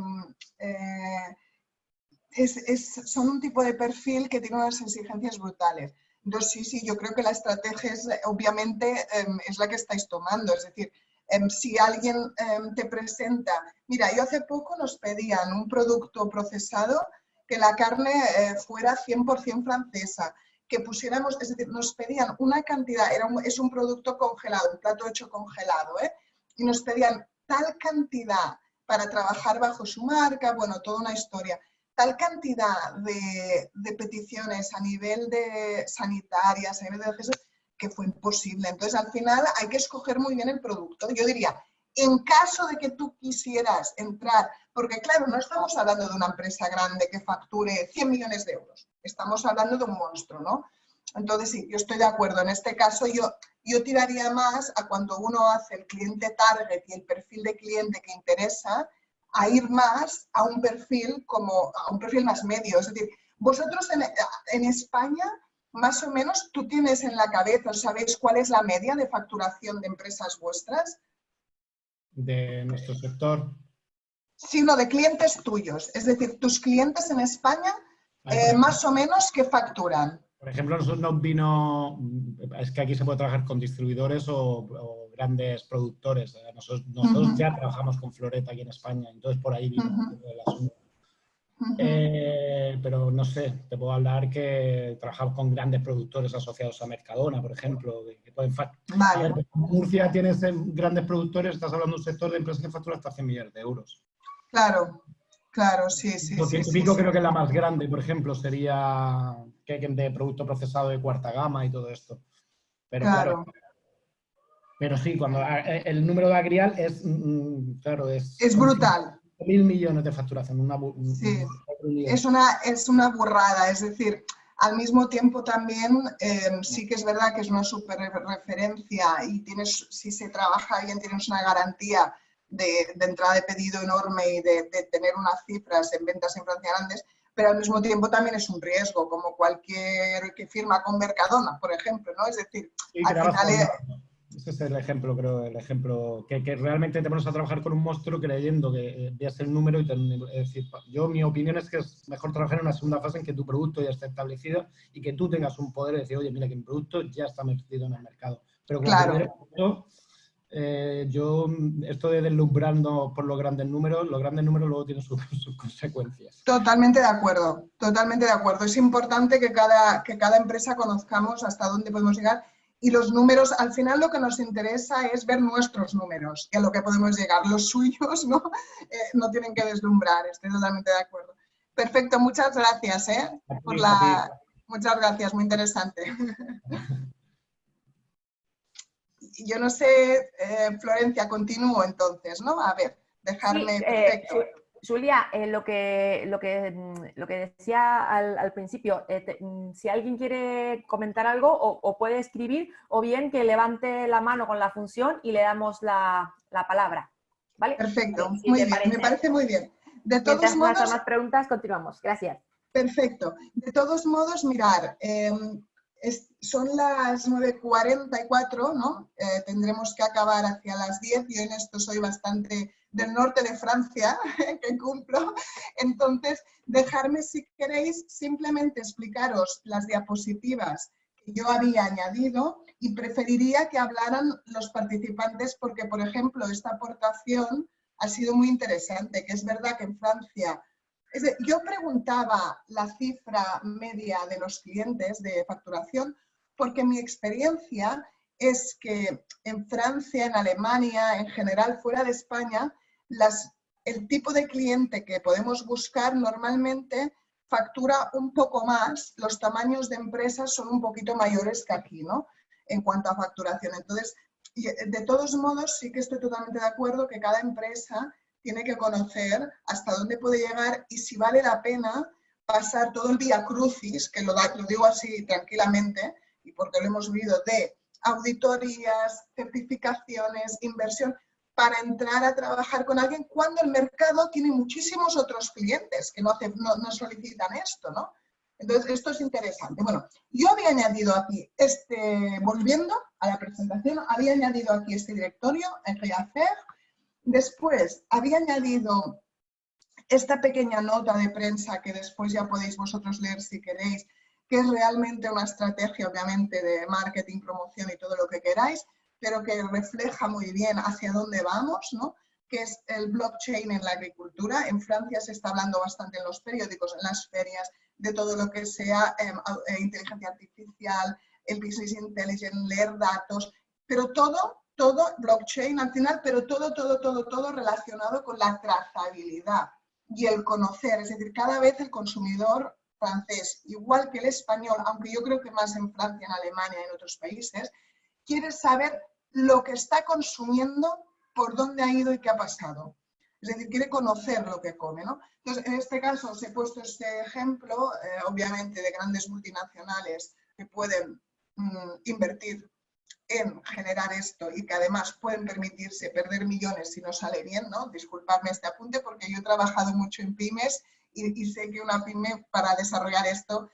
son un tipo de perfil que tiene unas exigencias brutales. Entonces, sí, yo creo que la estrategia es, obviamente, es la que estáis tomando. Es decir, si alguien te presenta... Mira, yo hace poco nos pedían un producto procesado que la carne fuera 100% francesa, que pusiéramos, es decir, nos pedían una cantidad, es un producto congelado, un plato hecho congelado, y nos pedían tal cantidad para trabajar bajo su marca, bueno, toda una historia. Tal cantidad de peticiones a nivel de sanitarias, a nivel de acceso, que fue imposible. Entonces, al final hay que escoger muy bien el producto. Yo diría, en caso de que tú quisieras entrar, porque claro, no estamos hablando de una empresa grande que facture 100 millones de euros, estamos hablando de un monstruo, ¿no? Entonces, sí, yo estoy de acuerdo. En este caso, yo tiraría más a cuando uno hace el cliente target y el perfil de cliente que interesa, a ir más a un perfil más medio. Es decir, vosotros en España, más o menos, tú tienes en la cabeza, ¿sabéis cuál es la media de facturación de empresas vuestras? De nuestro sector. Sí, no, de clientes tuyos. Es decir, tus clientes en España, más o menos, ¿qué facturan? Por ejemplo, nosotros nos vino, es que aquí se puede trabajar con distribuidores o grandes productores. Nosotros ya trabajamos con Floreta aquí en España, entonces por ahí vino el asunto. Pero no sé, te puedo hablar que trabajamos con grandes productores asociados a Mercadona, por ejemplo, que pueden Vale. A ver, en Murcia tienes grandes productores, estás hablando de un sector de empresas que factura hasta 100 millones de euros. Claro, claro, sí. Pico creo que es la más grande, por ejemplo, sería de producto procesado de cuarta gama y todo esto. Pero claro. Pero sí, cuando el número de Agrial es, claro, es brutal. 1.000 millones de facturación. Sí, es una burrada. Es decir, al mismo tiempo también sí que es verdad que es una súper referencia y si se trabaja bien, tienes una garantía de entrada de pedido enorme y de tener unas cifras en ventas en Francia grandes, pero al mismo tiempo también es un riesgo, como cualquier que firma con Mercadona, por ejemplo, ¿no? Es decir, sí, al final... Ese es el ejemplo, creo, que realmente te pones a trabajar con un monstruo creyendo que veas el número y es decir, mi opinión es que es mejor trabajar en una segunda fase en que tu producto ya esté establecido y que tú tengas un poder de decir, oye, mira que mi producto ya está metido en el mercado. Pero como claro. Yo esto de deslumbrando por los grandes números luego tienen sus consecuencias. Totalmente de acuerdo, totalmente de acuerdo. Es importante que cada empresa conozcamos hasta dónde podemos llegar. Y los números, al final lo que nos interesa es ver nuestros números y a lo que podemos llegar. Los suyos no tienen que deslumbrar, estoy totalmente de acuerdo. Perfecto, muchas gracias. Muchas gracias, muy interesante. Yo no sé, Florencia, continúo entonces, ¿no? A ver, dejarme... Sí, perfecto. Julia, lo que decía al principio, si alguien quiere comentar algo o puede escribir, o bien que levante la mano con la función y le damos la palabra. ¿Vale? Perfecto, muy bien, me parece muy bien. De todos modos, más preguntas, continuamos. Gracias. Perfecto. De todos modos, mirar, son las 9:44, ¿no? Tendremos que acabar hacia las 10. Yo en esto soy bastante del norte de Francia, que cumplo. Entonces, dejarme, si queréis, simplemente explicaros las diapositivas que yo había añadido y preferiría que hablaran los participantes porque, por ejemplo, esta aportación ha sido muy interesante, que es verdad que en Francia... Yo preguntaba la cifra media de los clientes de facturación porque mi experiencia es que en Francia, en Alemania, en general fuera de España, el tipo de cliente que podemos buscar normalmente factura un poco más, los tamaños de empresas son un poquito mayores que aquí, ¿no? En cuanto a facturación. Entonces, de todos modos, sí que estoy totalmente de acuerdo que cada empresa tiene que conocer hasta dónde puede llegar y si vale la pena pasar todo el vía crucis, que lo digo así tranquilamente, y porque lo hemos vivido, de auditorías, certificaciones, inversión, para entrar a trabajar con alguien cuando el mercado tiene muchísimos otros clientes que no solicitan esto, ¿no? Entonces, esto es interesante. Bueno, yo había añadido aquí volviendo a la presentación, había añadido aquí este directorio, en Reacer. Después, había añadido esta pequeña nota de prensa que después ya podéis vosotros leer si queréis, que es realmente una estrategia, obviamente, de marketing, promoción y todo lo que queráis, pero que refleja muy bien hacia dónde vamos, ¿no? Que es el blockchain en la agricultura. En Francia se está hablando bastante en los periódicos, en las ferias, de todo lo que sea inteligencia artificial, el business intelligence, leer datos, pero todo blockchain al final, pero todo relacionado con la trazabilidad y el conocer. Es decir, cada vez el consumidor francés, igual que el español, aunque yo creo que más en Francia, en Alemania y en otros países, quiere saber lo que está consumiendo, por dónde ha ido y qué ha pasado. Es decir, quiere conocer lo que come, ¿no? Entonces, en este caso os he puesto este ejemplo, obviamente, de grandes multinacionales que pueden invertir en generar esto y que además pueden permitirse perder millones si no sale bien, ¿no? Disculpadme este apunte porque yo he trabajado mucho en pymes y sé que una pyme para desarrollar esto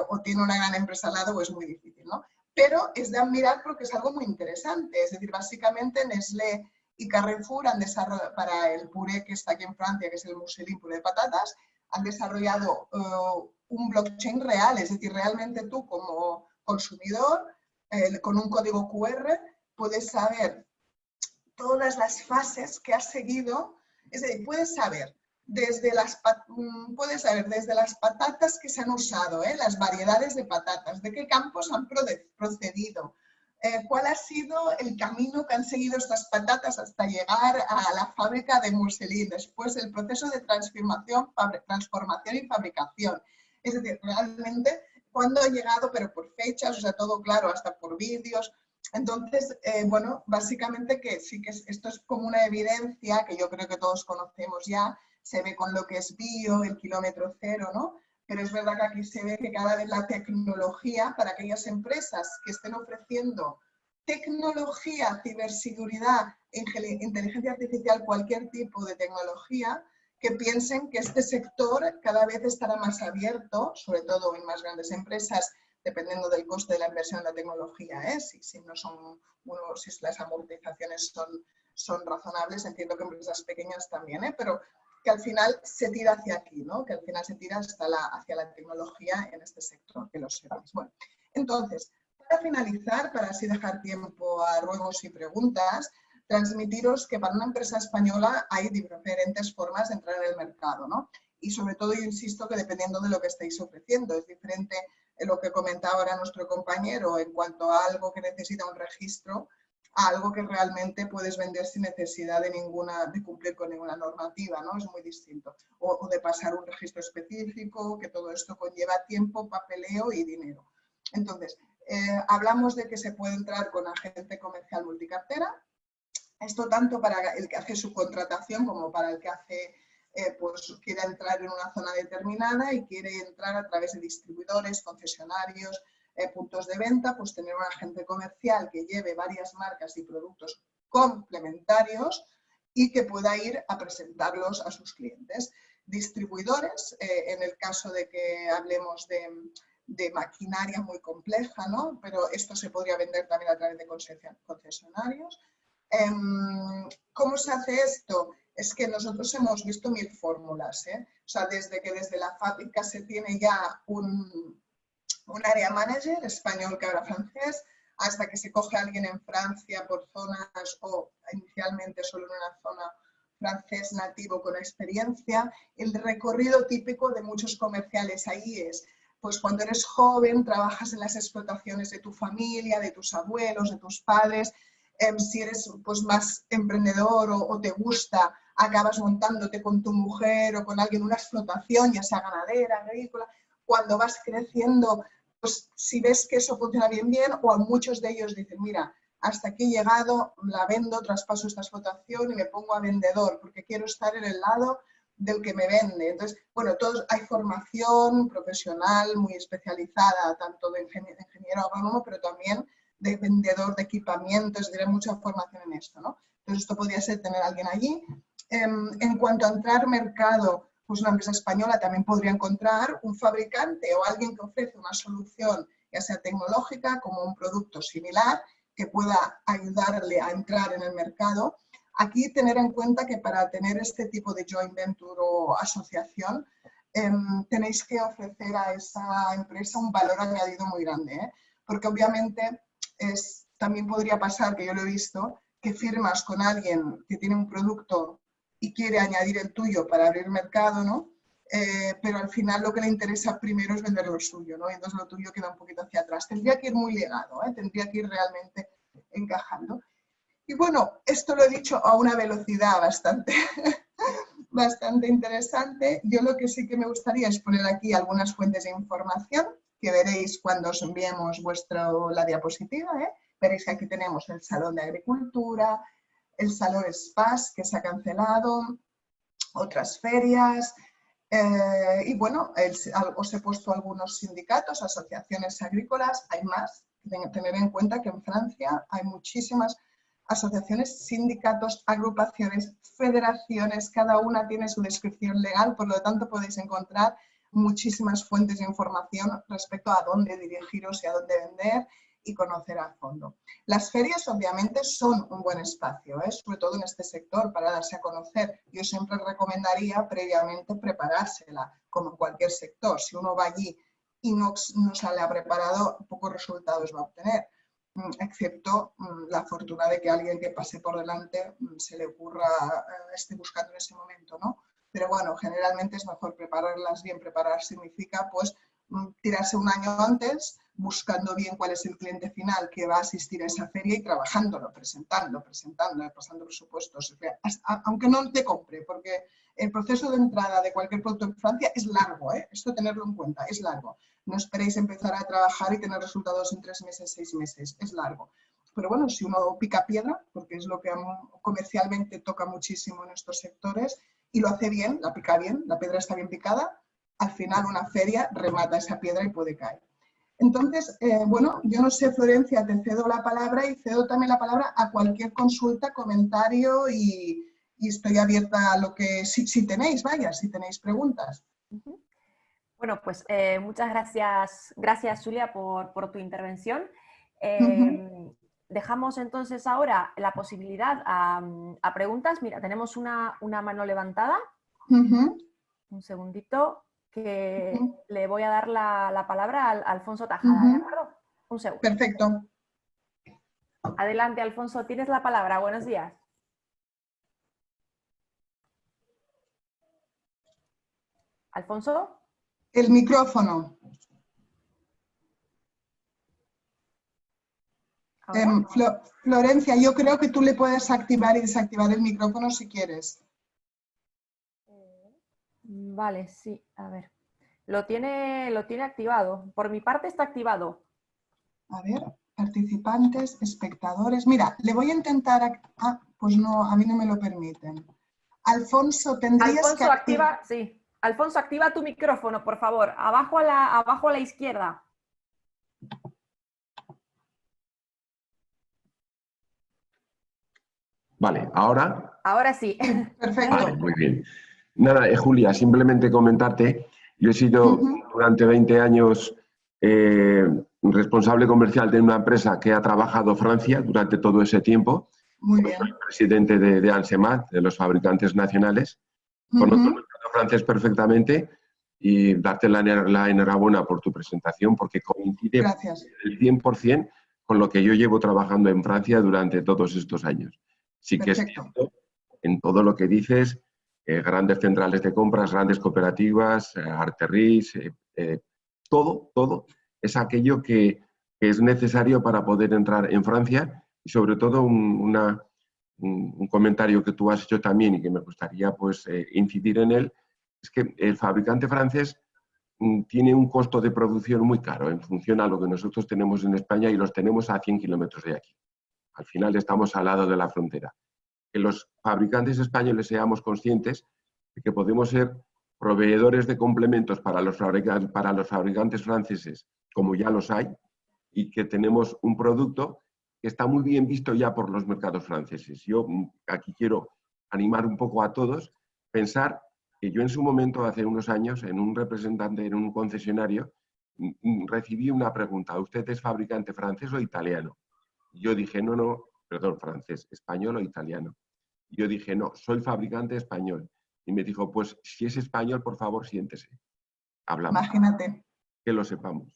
o tiene una gran empresa al lado o es muy difícil, ¿no? Pero es de admirar porque es algo muy interesante. Es decir, básicamente Nestlé y Carrefour han desarrollado, para el puré que está aquí en Francia, que es el muselín puré de patatas, han desarrollado un blockchain real. Es decir, realmente tú como consumidor, con un código QR, puedes saber todas las fases que has seguido. Es decir, puedes saber desde las patatas que se han usado, las variedades de patatas, de qué campos han procedido, cuál ha sido el camino que han seguido estas patatas hasta llegar a la fábrica de muselín, después el proceso de transformación y fabricación. Es decir, realmente cuándo ha llegado, pero por fechas, o sea, todo claro, hasta por vídeos. Entonces, bueno, básicamente que sí que esto es como una evidencia que yo creo que todos conocemos ya, se ve con lo que es bio, el kilómetro cero, ¿no? Pero es verdad que aquí se ve que cada vez la tecnología, para aquellas empresas que estén ofreciendo tecnología, ciberseguridad, inteligencia artificial, cualquier tipo de tecnología, que piensen que este sector cada vez estará más abierto, sobre todo en más grandes empresas, dependiendo del coste de la inversión en la tecnología, si las amortizaciones son razonables, entiendo que empresas pequeñas también, pero que al final se tira hacia aquí, ¿no? Que al final se tira hacia la tecnología en este sector, que lo sepáis. Bueno, entonces, para finalizar, para así dejar tiempo a ruegos y preguntas, transmitiros que para una empresa española hay diferentes formas de entrar en el mercado, ¿no? Y sobre todo, yo insisto que dependiendo de lo que estáis ofreciendo, es diferente lo que comentaba ahora nuestro compañero en cuanto a algo que necesita un registro, a algo que realmente puedes vender sin necesidad de cumplir con ninguna normativa, ¿no? Es muy distinto. O de pasar un registro específico, que todo esto conlleva tiempo, papeleo y dinero. Entonces, hablamos de que se puede entrar con agente comercial multicartera. Esto tanto para el que hace su contratación como para el que hace, pues quiere entrar en una zona determinada y quiere entrar a través de distribuidores, concesionarios, puntos de venta, pues tener un agente comercial que lleve varias marcas y productos complementarios y que pueda ir a presentarlos a sus clientes. Distribuidores, en el caso de que hablemos de maquinaria muy compleja, ¿no? Pero esto se podría vender también a través de concesionarios. ¿Cómo se hace esto? Es que nosotros hemos visto 1000 fórmulas, O sea, desde la fábrica se tiene ya un área manager español que habla francés, hasta que se coge a alguien en Francia por zonas o inicialmente solo en una zona francés nativo con experiencia. El recorrido típico de muchos comerciales ahí es, pues cuando eres joven trabajas en las explotaciones de tu familia, de tus abuelos, de tus padres. Si eres pues, más emprendedor o te gusta, acabas montándote con tu mujer o con alguien una explotación, ya sea ganadera, agrícola. Cuando vas creciendo, pues si ves que eso funciona bien, o a muchos de ellos dicen, mira, hasta aquí he llegado, la vendo, traspaso esta explotación y me pongo a vendedor, porque quiero estar en el lado del que me vende. Entonces, bueno, hay formación profesional muy especializada, tanto de ingeniero agrónomo, pero también de vendedor de equipamientos, hay mucha formación en esto, ¿no? Entonces, esto podría ser tener a alguien allí. En cuanto a entrar mercado, pues una empresa española también podría encontrar un fabricante o alguien que ofrece una solución, ya sea tecnológica, como un producto similar, que pueda ayudarle a entrar en el mercado. Aquí tener en cuenta que para tener este tipo de joint venture o asociación, tenéis que ofrecer a esa empresa un valor añadido muy grande, ¿eh? Porque obviamente también podría pasar, que yo lo he visto, que firmas con alguien que tiene un producto y quiere añadir el tuyo para abrir mercado, ¿no? Pero al final lo que le interesa primero es vender lo suyo, ¿no? Y entonces lo tuyo queda un poquito hacia atrás. Tendría que ir muy ligado, ¿eh? Tendría que ir realmente encajando. Y bueno, esto lo he dicho a una velocidad bastante, bastante interesante. Yo lo que sí que me gustaría es poner aquí algunas fuentes de información que veréis cuando os enviemos la diapositiva, ¿eh? Veréis que aquí tenemos el Salón de Agricultura, el Salón SPAS, que se ha cancelado, otras ferias, y bueno, os he puesto algunos sindicatos, asociaciones agrícolas, hay más. Tener en cuenta que en Francia hay muchísimas asociaciones, sindicatos, agrupaciones, federaciones, cada una tiene su descripción legal, por lo tanto podéis encontrar muchísimas fuentes de información respecto a dónde dirigiros y a dónde vender y conocer a fondo. Las ferias obviamente son un buen espacio, sobre todo en este sector, para darse a conocer. Yo siempre recomendaría previamente preparársela, como en cualquier sector. Si uno va allí y no sale preparado, pocos resultados va a obtener, excepto la fortuna de que alguien que pase por delante se le ocurra, esté buscando en ese momento, ¿no? Pero bueno, generalmente es mejor prepararlas bien. Preparar significa pues tirarse un año antes, buscando bien cuál es el cliente final que va a asistir a esa feria y trabajándolo, presentando, pasando presupuestos, aunque no te compre, porque el proceso de entrada de cualquier producto en Francia es largo, esto tenerlo en cuenta, es largo. No esperéis empezar a trabajar y tener resultados en 3 meses, 6 meses, es largo. Pero bueno, si uno pica piedra, porque es lo que comercialmente toca muchísimo en estos sectores, y lo hace bien, la pica bien, la piedra está bien picada, al final una feria remata esa piedra y puede caer. Entonces, bueno, yo no sé, Florencia, te cedo la palabra y cedo también la palabra a cualquier consulta, comentario y estoy abierta a lo que, si tenéis, vaya, si tenéis preguntas. Bueno, pues muchas gracias Julia por tu intervención. Dejamos entonces ahora la posibilidad a preguntas. Mira, tenemos una mano levantada. Un segundito, que le voy a dar la palabra a Alfonso Tajada, ¿de acuerdo? Un segundo. Perfecto. Adelante, Alfonso, tienes la palabra. Buenos días. ¿Alfonso? El micrófono. Florencia, yo creo que tú le puedes activar y desactivar el micrófono si quieres. Vale, sí, a ver. Lo tiene activado. Por mi parte está activado. A ver, participantes, espectadores. Mira, le voy a intentar... Ah, pues no, a mí no me lo permiten. Alfonso, tendrías que... Activa, sí. Alfonso, activa tu micrófono, por favor. Abajo a la izquierda. Vale, ¿ahora? Ahora sí. Perfecto. Vale, muy bien. Nada, Julia, simplemente comentarte, yo he sido durante 20 años responsable comercial de una empresa que ha trabajado Francia durante todo ese tiempo. Muy bien. Soy presidente de ANSEMAT, de los fabricantes nacionales. Conozco el mercado francés perfectamente y darte la enhorabuena por tu presentación porque coincide el 100% con lo que yo llevo trabajando en Francia durante todos estos años. Sí que es cierto en todo lo que dices, grandes centrales de compras, grandes cooperativas, arterris, todo es aquello que es necesario para poder entrar en Francia y sobre todo un comentario que tú has hecho también y que me gustaría pues, incidir en él, es que el fabricante francés tiene un costo de producción muy caro en función a lo que nosotros tenemos en España y los tenemos a 100 kilómetros de aquí. Al final estamos al lado de la frontera. Que los fabricantes españoles seamos conscientes de que podemos ser proveedores de complementos para los fabricantes franceses, como ya los hay, y que tenemos un producto que está muy bien visto ya por los mercados franceses. Yo aquí quiero animar un poco a todos, pensar que yo en su momento, hace unos años, en un concesionario, recibí una pregunta: ¿usted es fabricante francés o italiano? Yo dije, no, perdón, francés, español o italiano. Yo dije, no, soy fabricante español. Y me dijo, pues si es español, por favor, siéntese. hablamos. Imagínate. Que lo sepamos.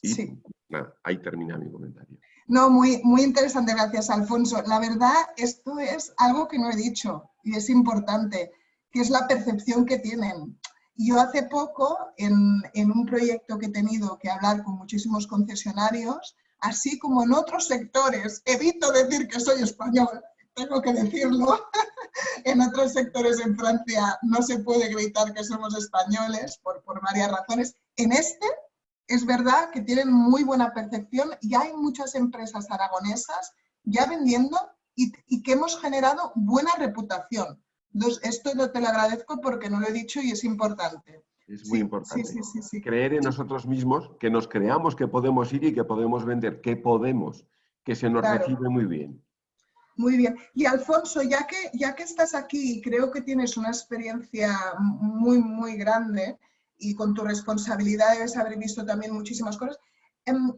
Y sí. Nada, ahí termina mi comentario. No, muy, muy interesante, gracias, Alfonso. La verdad, esto es algo que no he dicho y es importante, que es la percepción que tienen. Yo hace poco, en un proyecto que he tenido que hablar con muchísimos concesionarios, así como en otros sectores, evito decir que soy español, tengo que decirlo, en otros sectores en Francia no se puede gritar que somos españoles por varias razones. En este, es verdad que tienen muy buena percepción y hay muchas empresas aragonesas ya vendiendo y que hemos generado buena reputación. Entonces, esto te lo agradezco porque no lo he dicho y es importante. Es muy importante. Sí. Creer en nosotros mismos, que nos creamos que podemos ir y que podemos vender, que se nos recibe muy bien. Muy bien. Y Alfonso, ya que estás aquí y creo que tienes una experiencia muy, muy grande, y con tu responsabilidad debes haber visto también muchísimas cosas.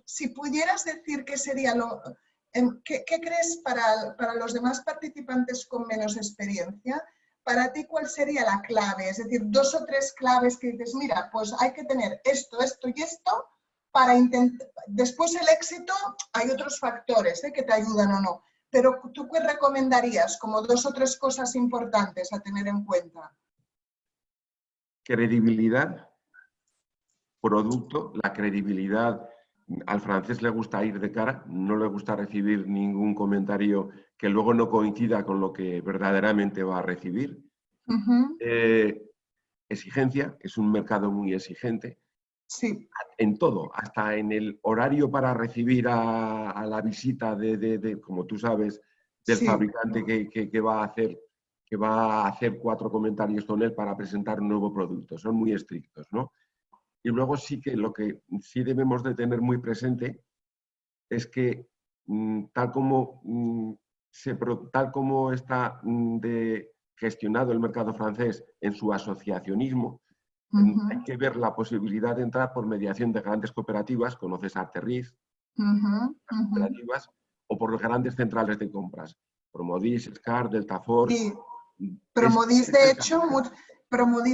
Si pudieras decir qué sería ¿qué crees para los demás participantes con menos experiencia? Para ti, ¿cuál sería la clave? Es decir, 2 o 3 claves que dices, mira, pues hay que tener esto, esto y esto para intentar. Después el éxito, hay otros factores que te ayudan o no. Pero ¿tú qué recomendarías como 2 o 3 cosas importantes a tener en cuenta? Credibilidad, producto, la credibilidad. Al francés le gusta ir de cara, no le gusta recibir ningún comentario que luego no coincida con lo que verdaderamente va a recibir. Exigencia, es un mercado muy exigente. Sí. En todo, hasta en el horario para recibir a la visita como tú sabes, del fabricante que va a hacer 4 comentarios con él para presentar un nuevo producto. Son muy estrictos, ¿no? Y luego sí que lo que sí debemos de tener muy presente es que tal como está gestionado el mercado francés en su asociacionismo, hay que ver la posibilidad de entrar por mediación de grandes cooperativas, conoces a Terriz, cooperativas, o por los grandes centrales de compras, Promodis, Scar, Deltafor. Sí. Promodis,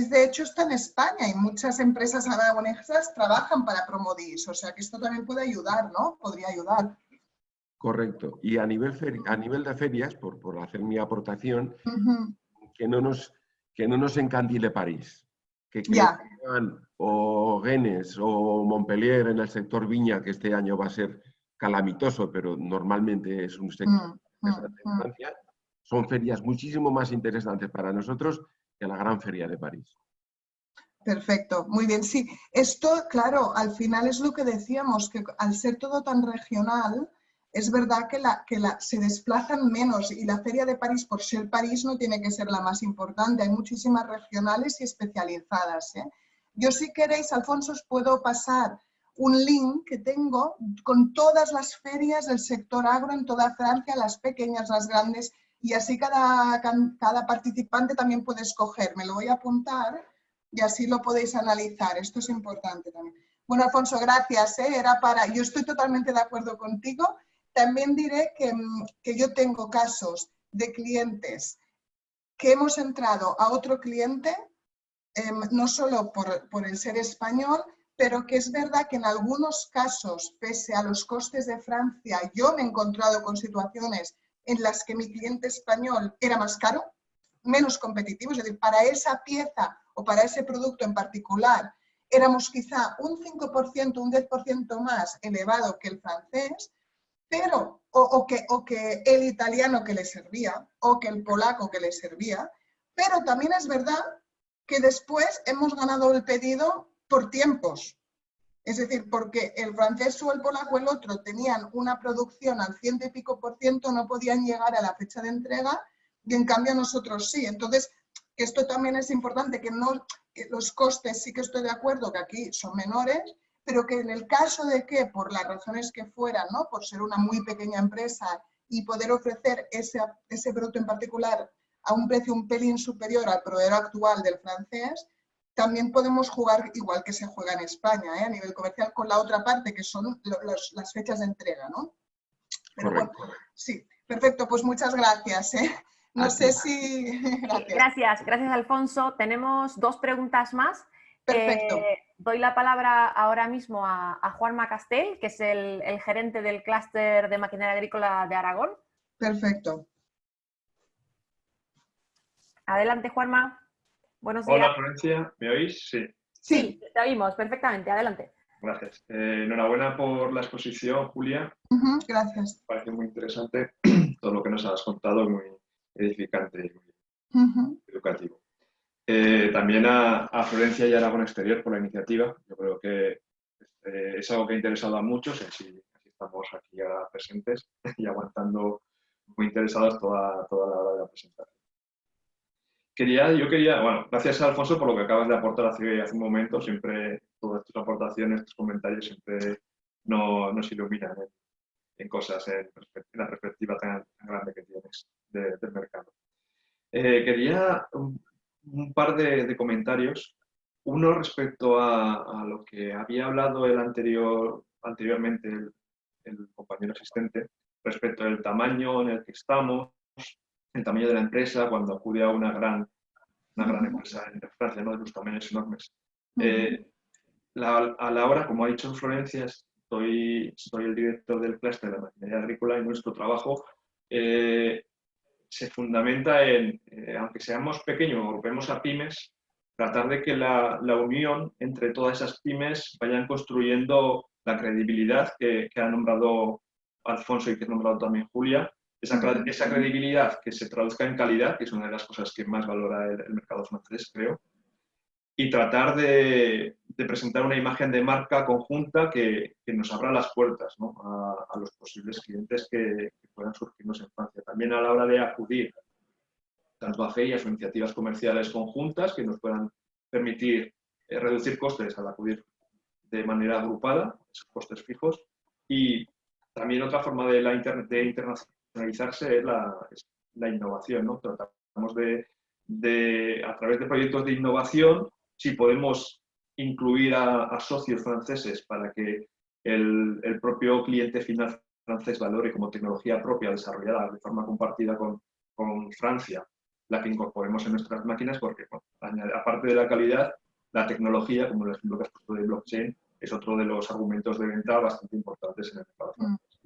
de hecho, está en España y muchas empresas aragonesas trabajan para Promodis, o sea que esto también puede ayudar, ¿no? Podría ayudar. Correcto. Y a nivel de ferias, por hacer mi aportación, que no nos encandile París. Que sean o Rennes o Montpellier en el sector viña, que este año va a ser calamitoso, pero normalmente es un sector interesante en Francia, son ferias muchísimo más interesantes para nosotros que la gran feria de París. Perfecto, muy bien. Sí, esto, claro, al final es lo que decíamos, que al ser todo tan regional, es verdad que se desplazan menos y la feria de París, por ser París, no tiene que ser la más importante. Hay muchísimas regionales y especializadas. Yo, si queréis, Alfonso, os puedo pasar un link que tengo con todas las ferias del sector agro en toda Francia, las pequeñas, las grandes, y así cada participante también puede escoger. Me lo voy a apuntar y así lo podéis analizar. Esto es importante también. Bueno, Alfonso, gracias. Yo estoy totalmente de acuerdo contigo. También diré que yo tengo casos de clientes que hemos entrado a otro cliente, no solo por el ser español, pero que es verdad que en algunos casos, pese a los costes de Francia, yo me he encontrado con situaciones en las que mi cliente español era más caro, menos competitivo, es decir, para esa pieza o para ese producto en particular éramos quizá un 5%, un 10% más elevado que el francés, pero, o que el italiano que le servía, o que el polaco que le servía, pero también es verdad que después hemos ganado el pedido por tiempos. Es decir, porque el francés o el polaco o el otro tenían una producción al 100 y pico %, no podían llegar a la fecha de entrega y en cambio nosotros sí. Entonces, esto también es importante, que los costes sí que estoy de acuerdo que aquí son menores, pero que en el caso de que, por las razones que fueran, ¿no? Por ser una muy pequeña empresa y poder ofrecer ese producto en particular a un precio un pelín superior al proveedor actual del francés, también podemos jugar igual que se juega en España, a nivel comercial, con la otra parte, que son las fechas de entrega, ¿no? Pero bueno, sí, perfecto, pues muchas gracias. No sé si... Gracias, Alfonso. Tenemos 2 preguntas más Perfecto. Doy la palabra ahora mismo a Juanma Castel, que es el gerente del clúster de maquinaria agrícola de Aragón. Perfecto. Adelante, Juanma. Buenos días. Hola, Florencia. ¿Me oís? Sí. Sí, te oímos perfectamente. Adelante. Gracias. Enhorabuena por la exposición, Julia. Gracias. Me parece muy interesante todo lo que nos has contado, muy edificante y muy educativo. También a Florencia y a Aragón Exterior por la iniciativa. Yo creo que es algo que ha interesado a muchos, así estamos aquí ahora presentes y aguantando muy interesados toda la hora de la presentación. Bueno, gracias a Alfonso por lo que acabas de aportar hace un momento. Siempre todas tus aportaciones, tus comentarios siempre nos iluminan en cosas, en la perspectiva tan grande que tienes del mercado. Quería un par de comentarios. Uno respecto a lo que había hablado anteriormente el compañero asistente, respecto al tamaño en el que estamos, el tamaño de la empresa cuando acude a una gran empresa en Francia, ¿no? De los tamaños enormes. A la hora, como ha dicho Florencia, soy el director del clúster de la maquinaria agrícola y nuestro trabajo se fundamenta en, aunque seamos pequeños o volvemos a pymes, tratar de que la unión entre todas esas pymes vayan construyendo la credibilidad que ha nombrado Alfonso y que ha nombrado también Julia, esa credibilidad que se traduzca en calidad, que es una de las cosas que más valora el mercado francés, creo, y tratar de presentar una imagen de marca conjunta que nos abra las puertas, ¿no? a los posibles clientes que puedan surgirnos en Francia. También a la hora de acudir tanto a ferias o iniciativas comerciales conjuntas que nos puedan permitir reducir costes al acudir de manera agrupada, esos costes fijos. Y también otra forma de internacionalizarse es la innovación, ¿no? Tratamos a través de proyectos de innovación, si podemos incluir a socios franceses para que el propio cliente final francés valore como tecnología propia desarrollada de forma compartida con Francia, la que incorporemos en nuestras máquinas, porque bueno, aparte de la calidad, la tecnología, como el ejemplo que has puesto de blockchain, es otro de los argumentos de venta bastante importantes en el mercado francés.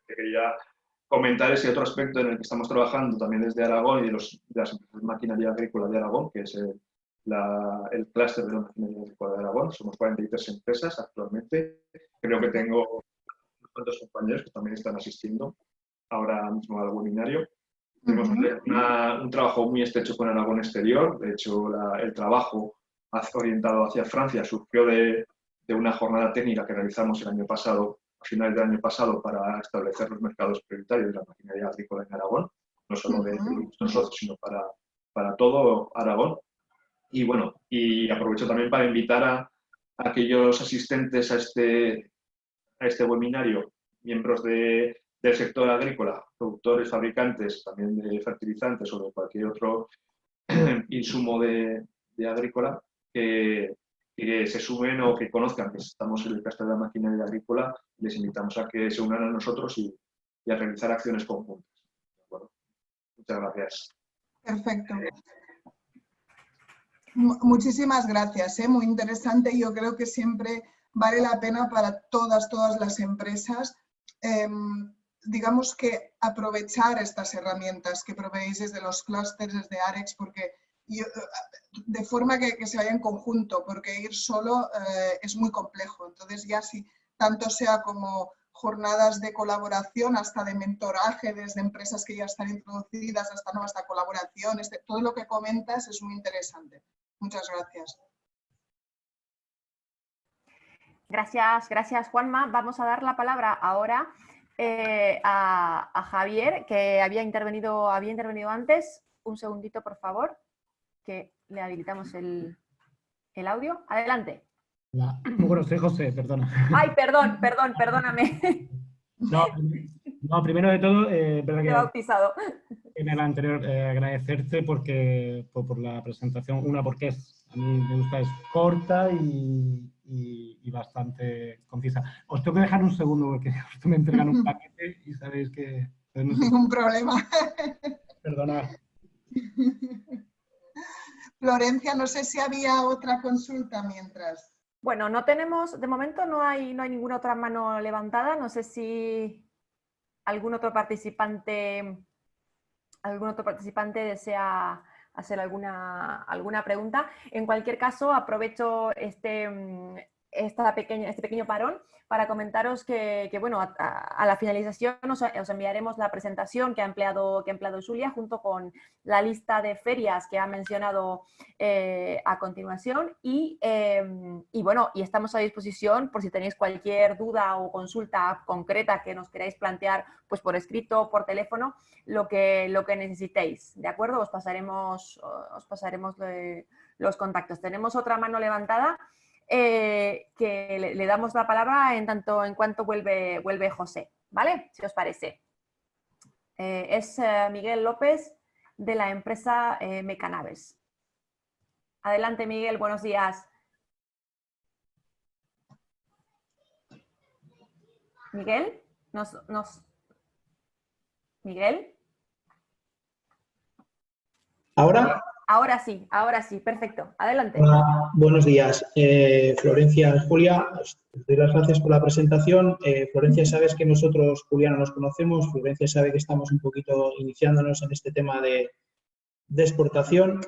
Quería comentar ese otro aspecto en el que estamos trabajando también desde Aragón y de las empresas de maquinaria agrícola de Aragón, que es el clúster de la maquinaria agrícola de Aragón. Somos 43 empresas actualmente. Creo que tengo unos cuantos compañeros que también están asistiendo ahora mismo al webinario. Tenemos un trabajo muy estrecho con Aragón Exterior. De hecho, el trabajo orientado hacia Francia surgió de una jornada técnica que realizamos el año pasado, a finales del año pasado, para establecer los mercados prioritarios de la maquinaria agrícola en Aragón, no solo de nosotros, sino para todo Aragón. Y bueno, y aprovecho también para invitar a aquellos asistentes a este webinario, miembros del sector agrícola, productores, fabricantes, también de fertilizantes o de cualquier otro insumo de agrícola, que se sumen o que conozcan que estamos en el clúster de la maquinaria agrícola. Les invitamos a que se unan a nosotros y a realizar acciones conjuntas. Bueno, muchas gracias. Perfecto. Muchísimas gracias, muy interesante. Yo creo que siempre vale la pena para todas las empresas, digamos que aprovechar estas herramientas que proveéis desde los clústeres, desde AREX, porque de forma que se vaya en conjunto, porque ir solo es muy complejo. Entonces ya si tanto sea como jornadas de colaboración, hasta de mentoraje desde empresas que ya están introducidas, hasta nuevas colaboraciones, todo lo que comentas es muy interesante. Muchas gracias. Gracias, Juanma. Vamos a dar la palabra ahora a Javier, que había intervenido antes. Un segundito, por favor, que le habilitamos el audio. Adelante. Hola. Bueno, soy José, perdona. Ay, perdóname. No, primero de todo, verdad Te he bautizado. En el anterior, agradecerte por la presentación. Una, porque a mí me gusta, es corta y bastante concisa. Os tengo que dejar un segundo porque justo me entregan un paquete y sabéis que... Ningún problema. Perdona. Florencia, no sé si había otra consulta mientras. Bueno, no tenemos, de momento no hay ninguna otra mano levantada. No sé si algún otro participante desea hacer alguna pregunta. En cualquier caso, aprovecho este pequeño parón para comentaros que bueno, a la finalización os enviaremos la presentación que ha empleado Julia junto con la lista de ferias que ha mencionado a continuación y bueno, y estamos a disposición por si tenéis cualquier duda o consulta concreta que nos queráis plantear, pues por escrito o por teléfono, lo que necesitéis, ¿de acuerdo? Os pasaremos los contactos. Tenemos otra mano levantada que le damos la palabra en cuanto vuelve José, ¿vale? Si os parece. Es Miguel López de la empresa Mecanaves. Adelante, Miguel, buenos días. Miguel, Miguel. ¿Ahora? Ahora sí, perfecto. Adelante. Hola, buenos días. Florencia, Julia, os doy las gracias por la presentación. Florencia, sabes que nosotros, Julia, no nos conocemos. Florencia sabe que estamos un poquito iniciándonos en este tema de exportación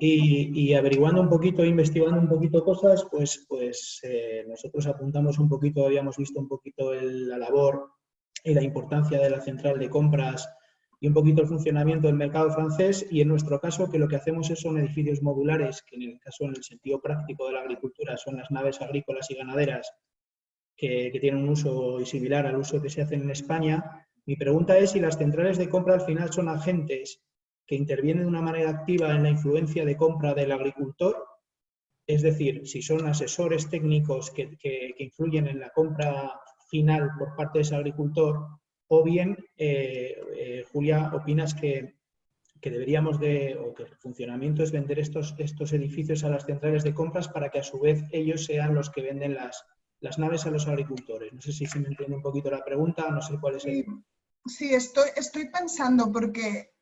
y averiguando un poquito, investigando un poquito cosas, pues nosotros apuntamos un poquito, habíamos visto un poquito la labor y la importancia de la central de compras y un poquito el funcionamiento del mercado francés, y en nuestro caso que lo que hacemos son edificios modulares, que en el sentido práctico de la agricultura son las naves agrícolas y ganaderas que tienen un uso similar al uso que se hace en España. Mi pregunta es si las centrales de compra al final son agentes que intervienen de una manera activa en la influencia de compra del agricultor, es decir, si son asesores técnicos que influyen en la compra final por parte de ese agricultor, o bien, Julia, ¿opinas que deberíamos o que el funcionamiento es vender estos edificios a las centrales de compras para que a su vez ellos sean los que venden las naves a los agricultores? No sé si se me entiende un poquito la pregunta, no sé cuál es el... Sí, estoy pensando porque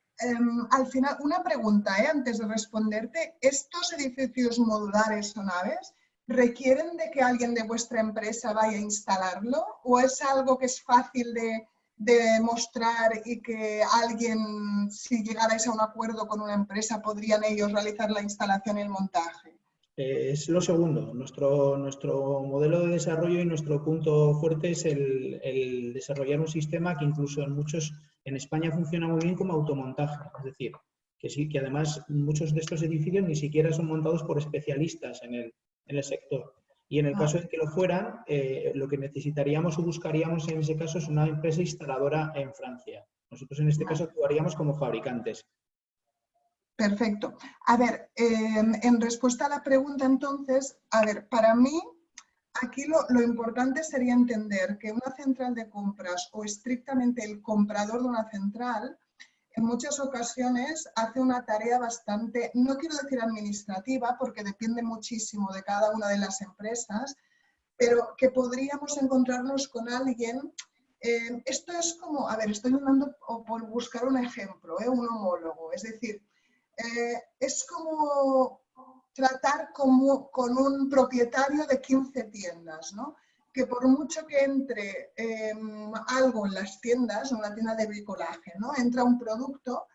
al final, una pregunta antes de responderte, ¿estos edificios modulares o naves requieren de que alguien de vuestra empresa vaya a instalarlo o es algo que es fácil de mostrar y que alguien, si llegarais a un acuerdo con una empresa, podrían ellos realizar la instalación y el montaje? Es lo segundo. Nuestro modelo de desarrollo y nuestro punto fuerte es el desarrollar un sistema que incluso en España funciona muy bien como automontaje. Es decir, que sí, que además muchos de estos edificios ni siquiera son montados por especialistas en el sector. Y en el caso de que lo fueran, lo que necesitaríamos o buscaríamos en ese caso es una empresa instaladora en Francia. Nosotros en este caso actuaríamos como fabricantes. Perfecto. A ver, en respuesta a la pregunta entonces, para mí aquí lo importante sería entender que una central de compras o estrictamente el comprador de una central en muchas ocasiones hace una tarea bastante, no quiero decir administrativa porque depende muchísimo de cada una de las empresas, pero que podríamos encontrarnos con alguien. Esto es como, estoy intentando por buscar un ejemplo, un homólogo, es decir, es como tratar con un propietario de 15 tiendas, ¿no? Que por mucho que entre algo en las tiendas, en una tienda de bricolaje, ¿no? Entra un producto,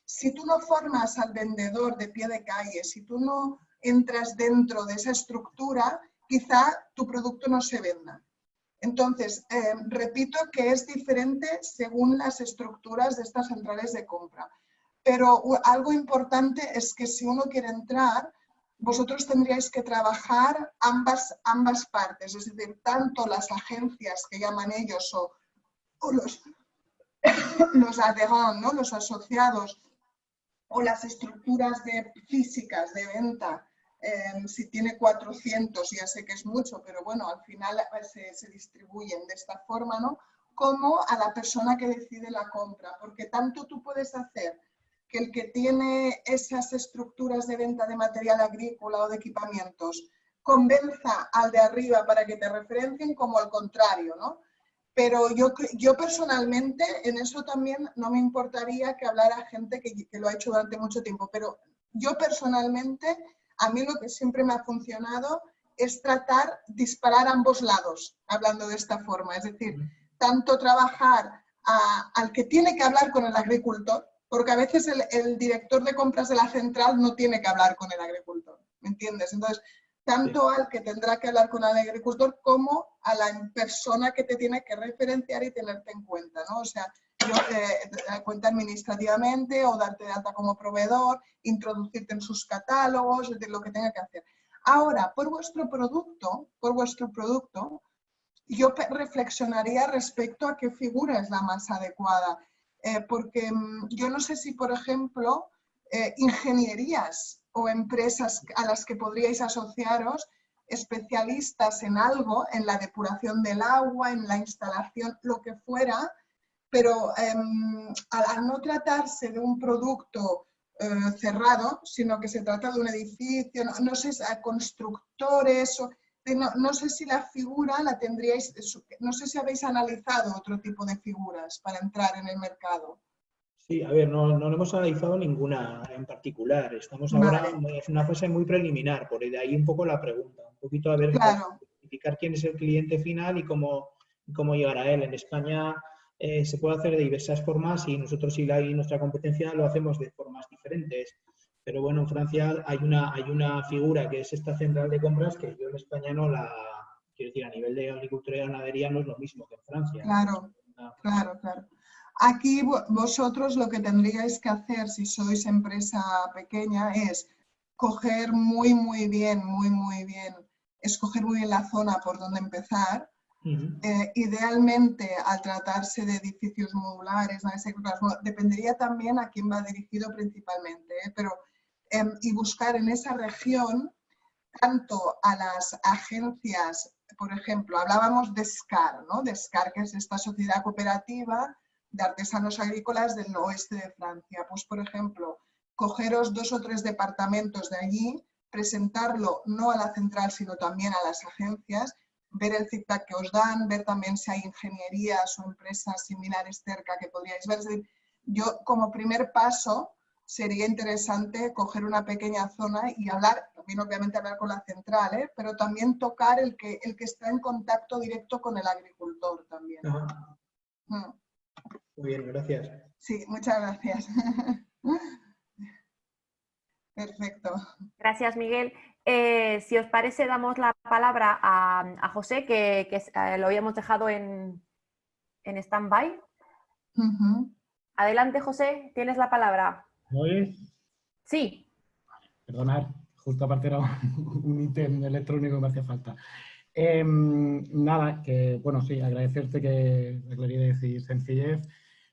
si tú no formas al vendedor de pie de calle, si tú no entras dentro de esa estructura, quizá tu producto no se venda. Entonces, repito que es diferente según las estructuras de estas centrales de compra. Pero algo importante es que si uno quiere entrar, vosotros tendríais que trabajar ambas partes, es decir, tanto las agencias que llaman ellos o los adherents, ¿no? Los asociados, o las estructuras físicas de venta, si tiene 400, ya sé que es mucho, pero bueno, al final se distribuyen de esta forma, ¿no? Como a la persona que decide la compra, porque tanto tú puedes hacer que el que tiene esas estructuras de venta de material agrícola o de equipamientos convenza al de arriba para que te referencien, como al contrario, ¿no? Pero yo personalmente en eso también no me importaría que hablara gente que lo ha hecho durante mucho tiempo, pero yo personalmente, a mí lo que siempre me ha funcionado es disparar a ambos lados, hablando de esta forma. Es decir, tanto trabajar al que tiene que hablar con el agricultor, porque a veces el director de compras de la central no tiene que hablar con el agricultor, ¿me entiendes? Entonces, tanto al que tendrá que hablar con el agricultor como a la persona que te tiene que referenciar y tenerte en cuenta, ¿no? O sea, cuenta administrativamente o darte de alta como proveedor, introducirte en sus catálogos, es decir, lo que tenga que hacer. Ahora, por vuestro producto, yo reflexionaría respecto a qué figura es la más adecuada, porque yo no sé si, por ejemplo, ingenierías o empresas a las que podríais asociaros, especialistas en algo, en la depuración del agua, en la instalación, lo que fuera, pero al no tratarse de un producto cerrado, sino que se trata de un edificio, no sé, constructores, no sé si la figura la tendríais, no sé si habéis analizado otro tipo de figuras para entrar en el mercado. Sí, a ver, no hemos analizado ninguna en particular. Estamos ahora en una fase muy preliminar, por de ahí un poco la pregunta. Un poquito a ver, claro, identificar quién es el cliente final y cómo llegar a él. En España se puede hacer de diversas formas y nosotros y nuestra competencia lo hacemos de formas diferentes. Pero bueno, en Francia hay una figura que es esta central de compras que yo en España no la... Quiero decir, a nivel de agricultura y ganadería no es lo mismo que en Francia. Claro, claro, claro. Aquí vosotros lo que tendríais que hacer si sois empresa pequeña es coger muy bien, escoger muy bien la zona por donde empezar. Idealmente, al tratarse de edificios modulares, dependería también a quién va dirigido principalmente, pero y buscar en esa región tanto a las agencias, por ejemplo, hablábamos de SCAR, ¿no? De SCAR, que es esta sociedad cooperativa de artesanos agrícolas del oeste de Francia. Pues, por ejemplo, cogeros 2 o 3 departamentos de allí, presentarlo no a la central, sino también a las agencias, ver el feedback que os dan, ver también si hay ingenierías o empresas similares cerca que podríais ver. Es decir, yo como primer paso sería interesante coger una pequeña zona y hablar, también obviamente hablar con la central, pero también tocar el que está en contacto directo con el agricultor también. Muy bien, gracias. Sí, muchas gracias. Perfecto. Gracias, Miguel. Si os parece, damos la palabra a José, que lo habíamos dejado en stand-by. Adelante, José, tienes la palabra. ¿Me oyes? Sí. Perdonad, justo aparte era un ítem electrónico que me hacía falta. Nada, que bueno, sí, agradecerte que la claridad y sencillez.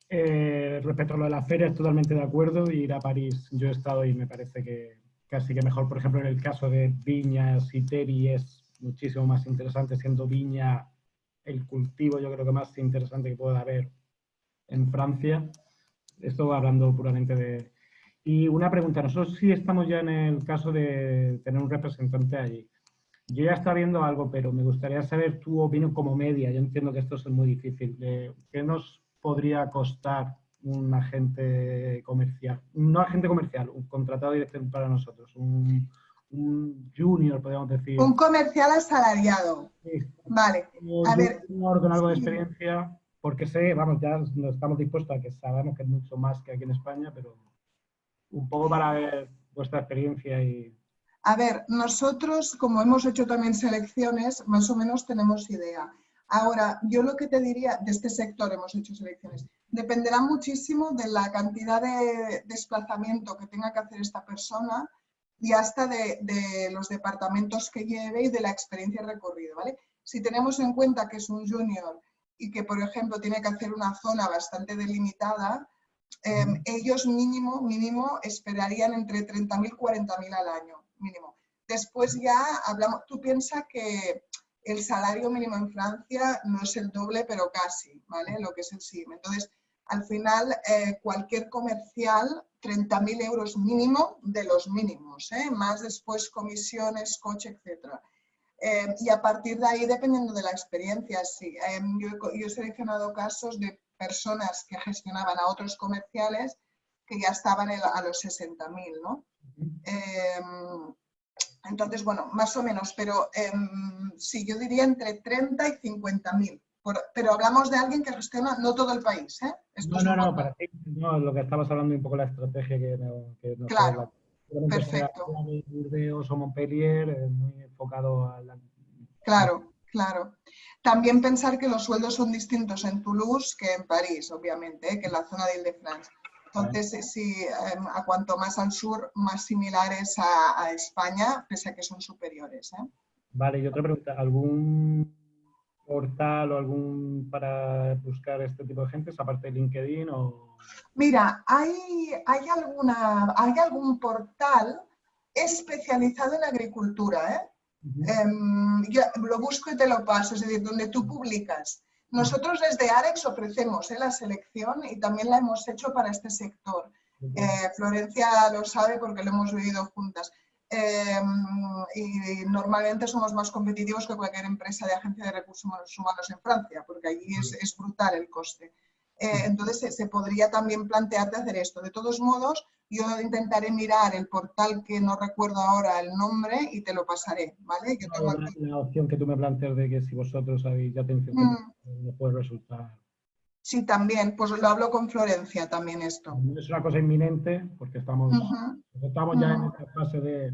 Respecto a lo de las ferias, totalmente de acuerdo. Ir a París, yo he estado y me parece que casi que mejor. Por ejemplo, en el caso de viñas y Teri es muchísimo más interesante, siendo viña el cultivo, yo creo que más interesante que pueda haber en Francia. Esto hablando puramente de... Y una pregunta, nosotros sí estamos ya en el caso de tener un representante allí. Yo ya estaba viendo algo, pero me gustaría saber tu opinión como media. Yo entiendo que esto es muy difícil. ¿Qué nos podría costar un agente comercial? No agente comercial, un contratado directo para nosotros, un junior, podríamos decir. Un comercial asalariado. Sí. Vale. A ver, con algo de experiencia, porque sé, vamos, ya no estamos dispuestos a que sabemos que es mucho más que aquí en España, pero un poco para ver vuestra experiencia y... A ver, nosotros, como hemos hecho también selecciones, más o menos tenemos idea. Ahora, yo lo que te diría, de este sector hemos hecho selecciones, dependerá muchísimo de la cantidad de desplazamiento que tenga que hacer esta persona y hasta de los departamentos que lleve y de la experiencia recorrida, ¿vale? Si tenemos en cuenta que es un junior y que, por ejemplo, tiene que hacer una zona bastante delimitada, ellos mínimo esperarían entre 30.000 y 40.000 al año, mínimo. Después ya hablamos, tú piensas que el salario mínimo en Francia no es el doble, pero casi, ¿vale? Lo que es el SIM. Entonces, al final, cualquier comercial, 30.000 euros mínimo de los mínimos, más después comisiones, coche, etcétera. Y a partir de ahí, dependiendo de la experiencia, sí. Yo he seleccionado casos de personas que gestionaban a otros comerciales que ya estaban a los 60.000, ¿no? Entonces, bueno, más o menos, pero sí, yo diría entre 30 y 50.000. Pero hablamos de alguien que gestiona no todo el país, ¿eh? Esto No, para ti, no, lo que estabas hablando un poco de la estrategia que no claro, perfecto. Sea de Burdeos o Montpellier, muy enfocado a la... Claro, claro. También pensar que los sueldos son distintos en Toulouse que en París, obviamente, ¿eh? Que en la zona de Île-de-France. Entonces, sí, a cuanto más al sur, más similares a España, pese a que son superiores, ¿eh? Vale, y otra pregunta, ¿algún portal o algún para buscar este tipo de gente, aparte de LinkedIn o...? Mira, hay algún portal especializado en agricultura, ¿eh? Yo lo busco y te lo paso, es decir, donde tú publicas. Nosotros desde AREX ofrecemos la selección y también la hemos hecho para este sector. Florencia lo sabe porque lo hemos vivido juntas. Y normalmente somos más competitivos que cualquier empresa de agencia de recursos humanos en Francia, porque allí es brutal el coste. Entonces se podría también plantearte hacer esto. De todos modos, yo intentaré mirar el portal que no recuerdo ahora el nombre y te lo pasaré, ¿vale? Yo tengo aquí... La opción que tú me planteas de que si vosotros habéis ya tenéis no puede resultar... Sí, también, pues lo hablo con Florencia también esto. Es una cosa inminente porque estamos ya en esta fase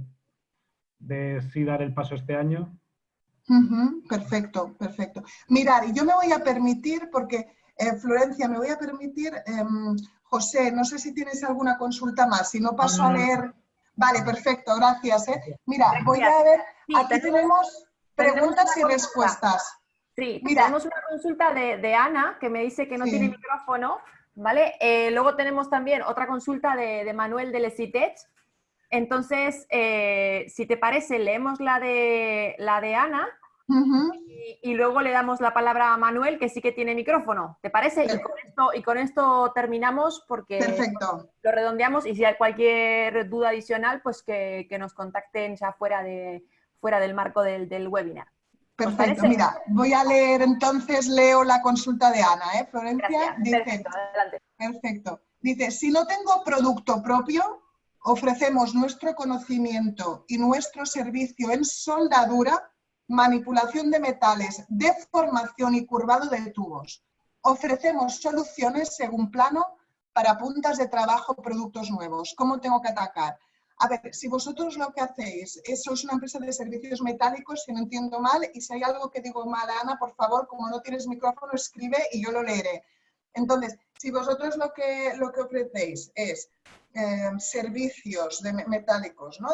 de sí dar el paso este año. Perfecto, perfecto. Mirad, y yo me voy a permitir, porque Florencia, me voy a permitir, José, no sé si tienes alguna consulta más, si no paso a leer. Vale, perfecto, gracias. Mira, voy a ver, sí, aquí tenemos preguntas y respuestas. Sí, mira, tenemos una consulta de Ana, que me dice que no tiene micrófono, ¿vale? Luego tenemos también otra consulta de Manuel del Citech. Entonces, si te parece, leemos la de Ana y luego le damos la palabra a Manuel, que sí que tiene micrófono. ¿Te parece? Y con esto terminamos porque lo redondeamos y si hay cualquier duda adicional, pues que nos contacten ya fuera del marco del webinar. Perfecto, mira, voy a leer entonces, leo la consulta de Ana, ¿eh, Florencia? Dice, perfecto, adelante. Perfecto. Dice, si no tengo producto propio, ofrecemos nuestro conocimiento y nuestro servicio en soldadura, manipulación de metales, deformación y curvado de tubos. Ofrecemos soluciones según plano para puntas de trabajo, productos nuevos. ¿Cómo tengo que atacar? A ver, si vosotros lo que hacéis, sois una empresa de servicios metálicos, si no entiendo mal, y si hay algo que digo mal, Ana, por favor, como no tienes micrófono, escribe y yo lo leeré. Entonces, si vosotros lo que ofrecéis es servicios metálicos, ¿no?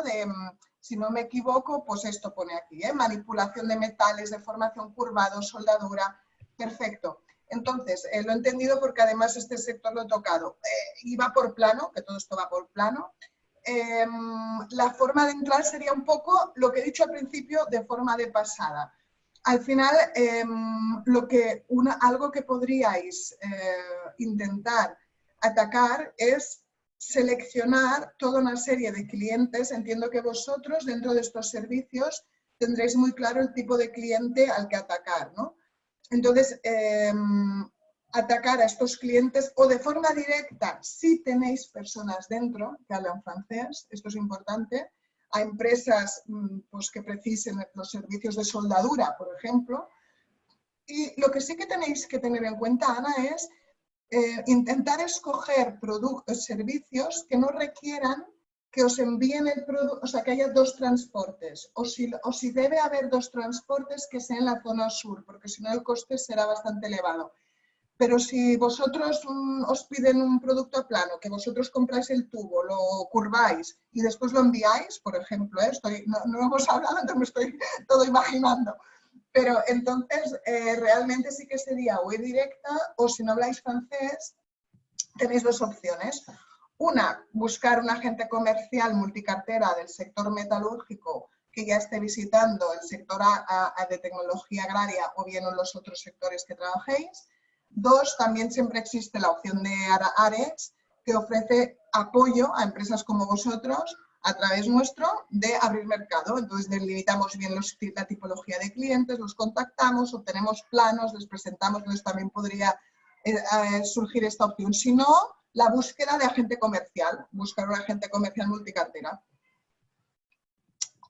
Si no me equivoco, pues esto pone aquí, manipulación de metales, deformación, curvado, soldadura, perfecto. Entonces, lo he entendido porque además este sector lo he tocado. Y va por plano, que todo esto va por plano. La forma de entrar sería un poco lo que he dicho al principio de forma de pasada. Al final, algo que podríais intentar atacar es seleccionar toda una serie de clientes. Entiendo que vosotros dentro de estos servicios tendréis muy claro el tipo de cliente al que atacar, ¿no? Entonces, atacar a estos clientes o de forma directa, si tenéis personas dentro que hablan francés, esto es importante, a empresas pues, que precisen los servicios de soldadura, por ejemplo. Y lo que sí que tenéis que tener en cuenta, Ana, es intentar escoger servicios que no requieran que os envíen el producto, o sea, que haya dos transportes, o si debe haber dos transportes que sean en la zona sur, porque si no el coste será bastante elevado. Pero si vosotros os piden un producto plano, que vosotros compráis el tubo, lo curváis y después lo enviáis, por ejemplo, no hemos hablado, entonces me estoy todo imaginando, pero entonces realmente sí que sería o ir directa o si no habláis francés, tenéis dos opciones. Una, buscar un agente comercial multicartera del sector metalúrgico que ya esté visitando el sector de tecnología agraria o bien en los otros sectores que trabajéis. Dos, también siempre existe la opción de AREX, que ofrece apoyo a empresas como vosotros a través nuestro de abrir mercado. Entonces delimitamos bien la tipología de clientes, los contactamos, obtenemos planos, les presentamos, entonces también podría surgir esta opción. Si no, la búsqueda de agente comercial, buscar un agente comercial multicartera.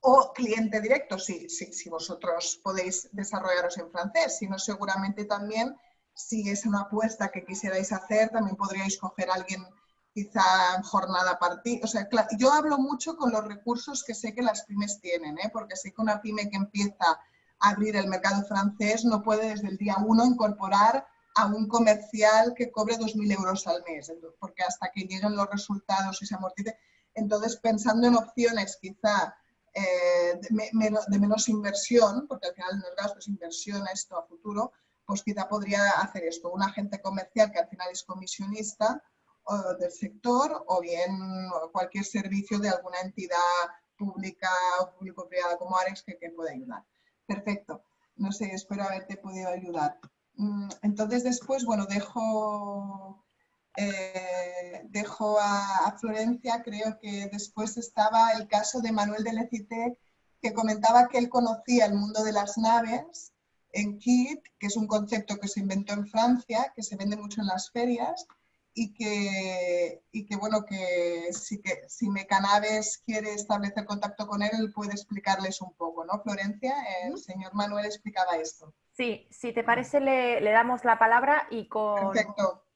O cliente directo, si vosotros podéis desarrollaros en francés, si no seguramente también, si es una apuesta que quisierais hacer, también podríais coger a alguien quizá en jornada partida. O sea, yo hablo mucho con los recursos que sé que las pymes tienen, porque sé que una pyme que empieza a abrir el mercado francés no puede desde el día 1 incorporar a un comercial que cobre 2.000 euros al mes, porque hasta que lleguen los resultados y se amortice. Entonces, pensando en opciones quizá de menos inversión, porque al final no es gasto, es inversión esto a futuro, pues quizá podría hacer esto, un agente comercial que al final es comisionista del sector o bien cualquier servicio de alguna entidad pública o público-privada como Arex que pueda ayudar. Perfecto. No sé, espero haberte podido ayudar. Entonces después, bueno, dejo a Florencia. Creo que después estaba el caso de Manuel de Lecitec, que comentaba que él conocía el mundo de las naves en kit, que es un concepto que se inventó en Francia, que se vende mucho en las ferias, y que bueno, que si Mecanaves quiere establecer contacto con él puede explicarles un poco, ¿no, Florencia? El señor Manuel explicaba esto. Sí, si te parece le damos la palabra y con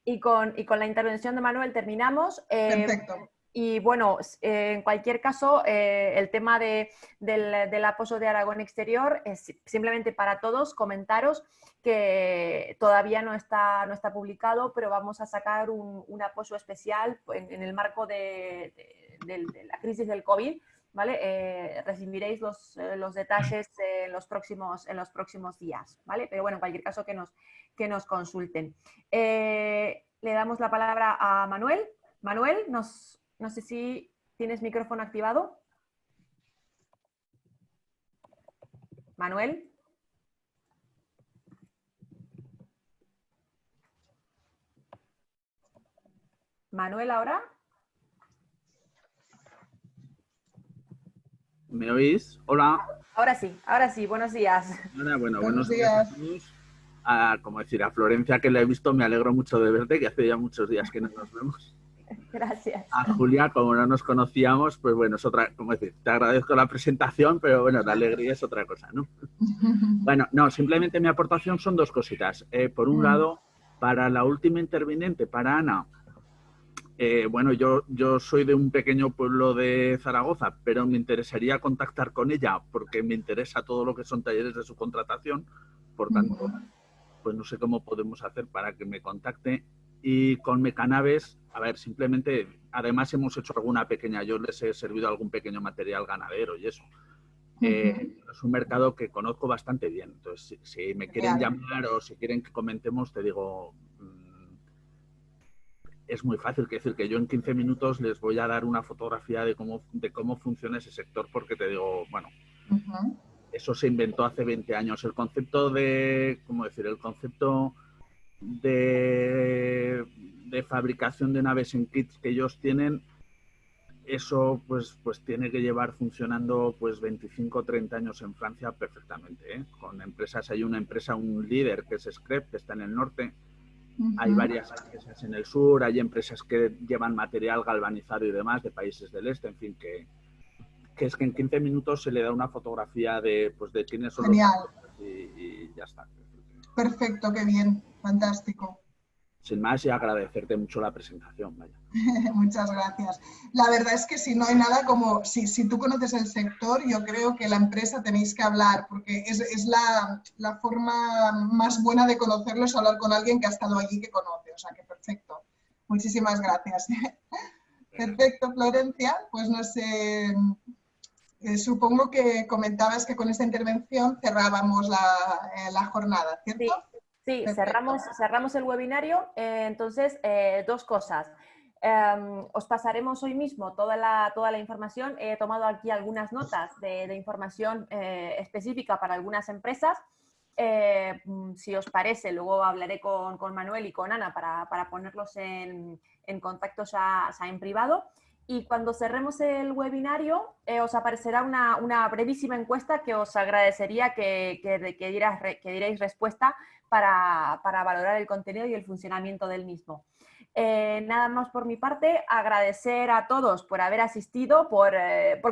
la intervención de Manuel terminamos. Perfecto. Y bueno, en cualquier caso, el tema del apoyo de Aragón Exterior es simplemente para todos comentaros que todavía no está publicado, pero vamos a sacar un apoyo especial en el marco de la crisis del COVID, ¿vale? Recibiréis los detalles en los próximos días, ¿vale? Pero bueno, en cualquier caso que nos consulten. Le damos la palabra a Manuel. Manuel, no sé si tienes micrófono activado. Manuel. Manuel, ¿ahora? ¿Me oís? Hola. Ahora sí, buenos días. Hola, bueno, buenos días a todos. Como decir, a Florencia, que la he visto, me alegro mucho de verte, que hace ya muchos días que no nos vemos. Gracias. A Julia, como no nos conocíamos, pues bueno, es otra, como decir, te agradezco la presentación, pero bueno, la alegría es otra cosa, ¿no? Bueno, no, simplemente mi aportación son dos cositas. Por un lado, para la última interviniente, para Ana, bueno, yo soy de un pequeño pueblo de Zaragoza, pero me interesaría contactar con ella porque me interesa todo lo que son talleres de subcontratación. Por tanto, pues no sé cómo podemos hacer para que me contacte. Y con Mecanaves, a ver, simplemente, además hemos hecho alguna pequeña, yo les he servido algún pequeño material ganadero y eso. Es un mercado que conozco bastante bien. Entonces, si me quieren llamar o si quieren que comentemos, te digo... Es muy fácil, que decir que yo en 15 minutos les voy a dar una fotografía de cómo funciona ese sector, porque te digo, bueno, eso se inventó hace 20 años. El concepto de, ¿cómo decir? El concepto de fabricación de naves en kits que ellos tienen, eso pues tiene que llevar funcionando pues 25 o 30 años en Francia perfectamente, ¿eh? Con empresas, hay una empresa, un líder que es Screp, que está en el norte. Hay varias empresas en el sur, hay empresas que llevan material galvanizado y demás de países del este, en fin, que es que en 15 minutos se le da una fotografía de quiénes son los y ya está. Perfecto, qué bien, fantástico. Sin más, y agradecerte mucho la presentación. Vaya. Muchas gracias. La verdad es que si no hay nada como, si tú conoces el sector, yo creo que la empresa tenéis que hablar, porque es la forma más buena de conocerlo, es hablar con alguien que ha estado allí, que conoce. O sea que perfecto. Muchísimas gracias. Perfecto, Florencia. Pues no sé, supongo que comentabas que con esta intervención cerrábamos la jornada, ¿cierto? Sí, cerramos el webinario. Entonces, dos cosas. Os pasaremos hoy mismo toda la información. He tomado aquí algunas notas de información específica para algunas empresas. Si os parece, luego hablaré con Manuel y con Ana para ponerlos en contacto ya en privado. Y cuando cerremos el webinario, os aparecerá una brevísima encuesta que os agradecería que dierais respuesta para valorar el contenido y el funcionamiento del mismo. Nada más por mi parte, agradecer a todos por haber asistido, por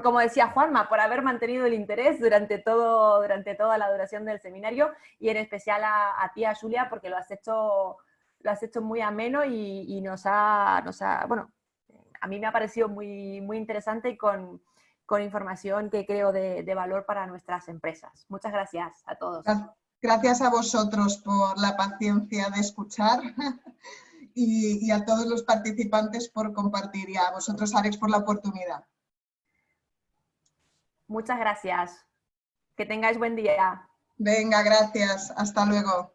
como decía Juanma, por haber mantenido el interés durante toda la duración del seminario, y en especial a ti, a Julia, porque lo has hecho muy ameno y bueno, a mí me ha parecido muy, muy interesante y con información que creo de valor para nuestras empresas. Muchas gracias a todos. Gracias a vosotros por la paciencia de escuchar y a todos los participantes por compartir, y a vosotros, Àlex, por la oportunidad. Muchas gracias. Que tengáis buen día. Venga, gracias. Hasta luego.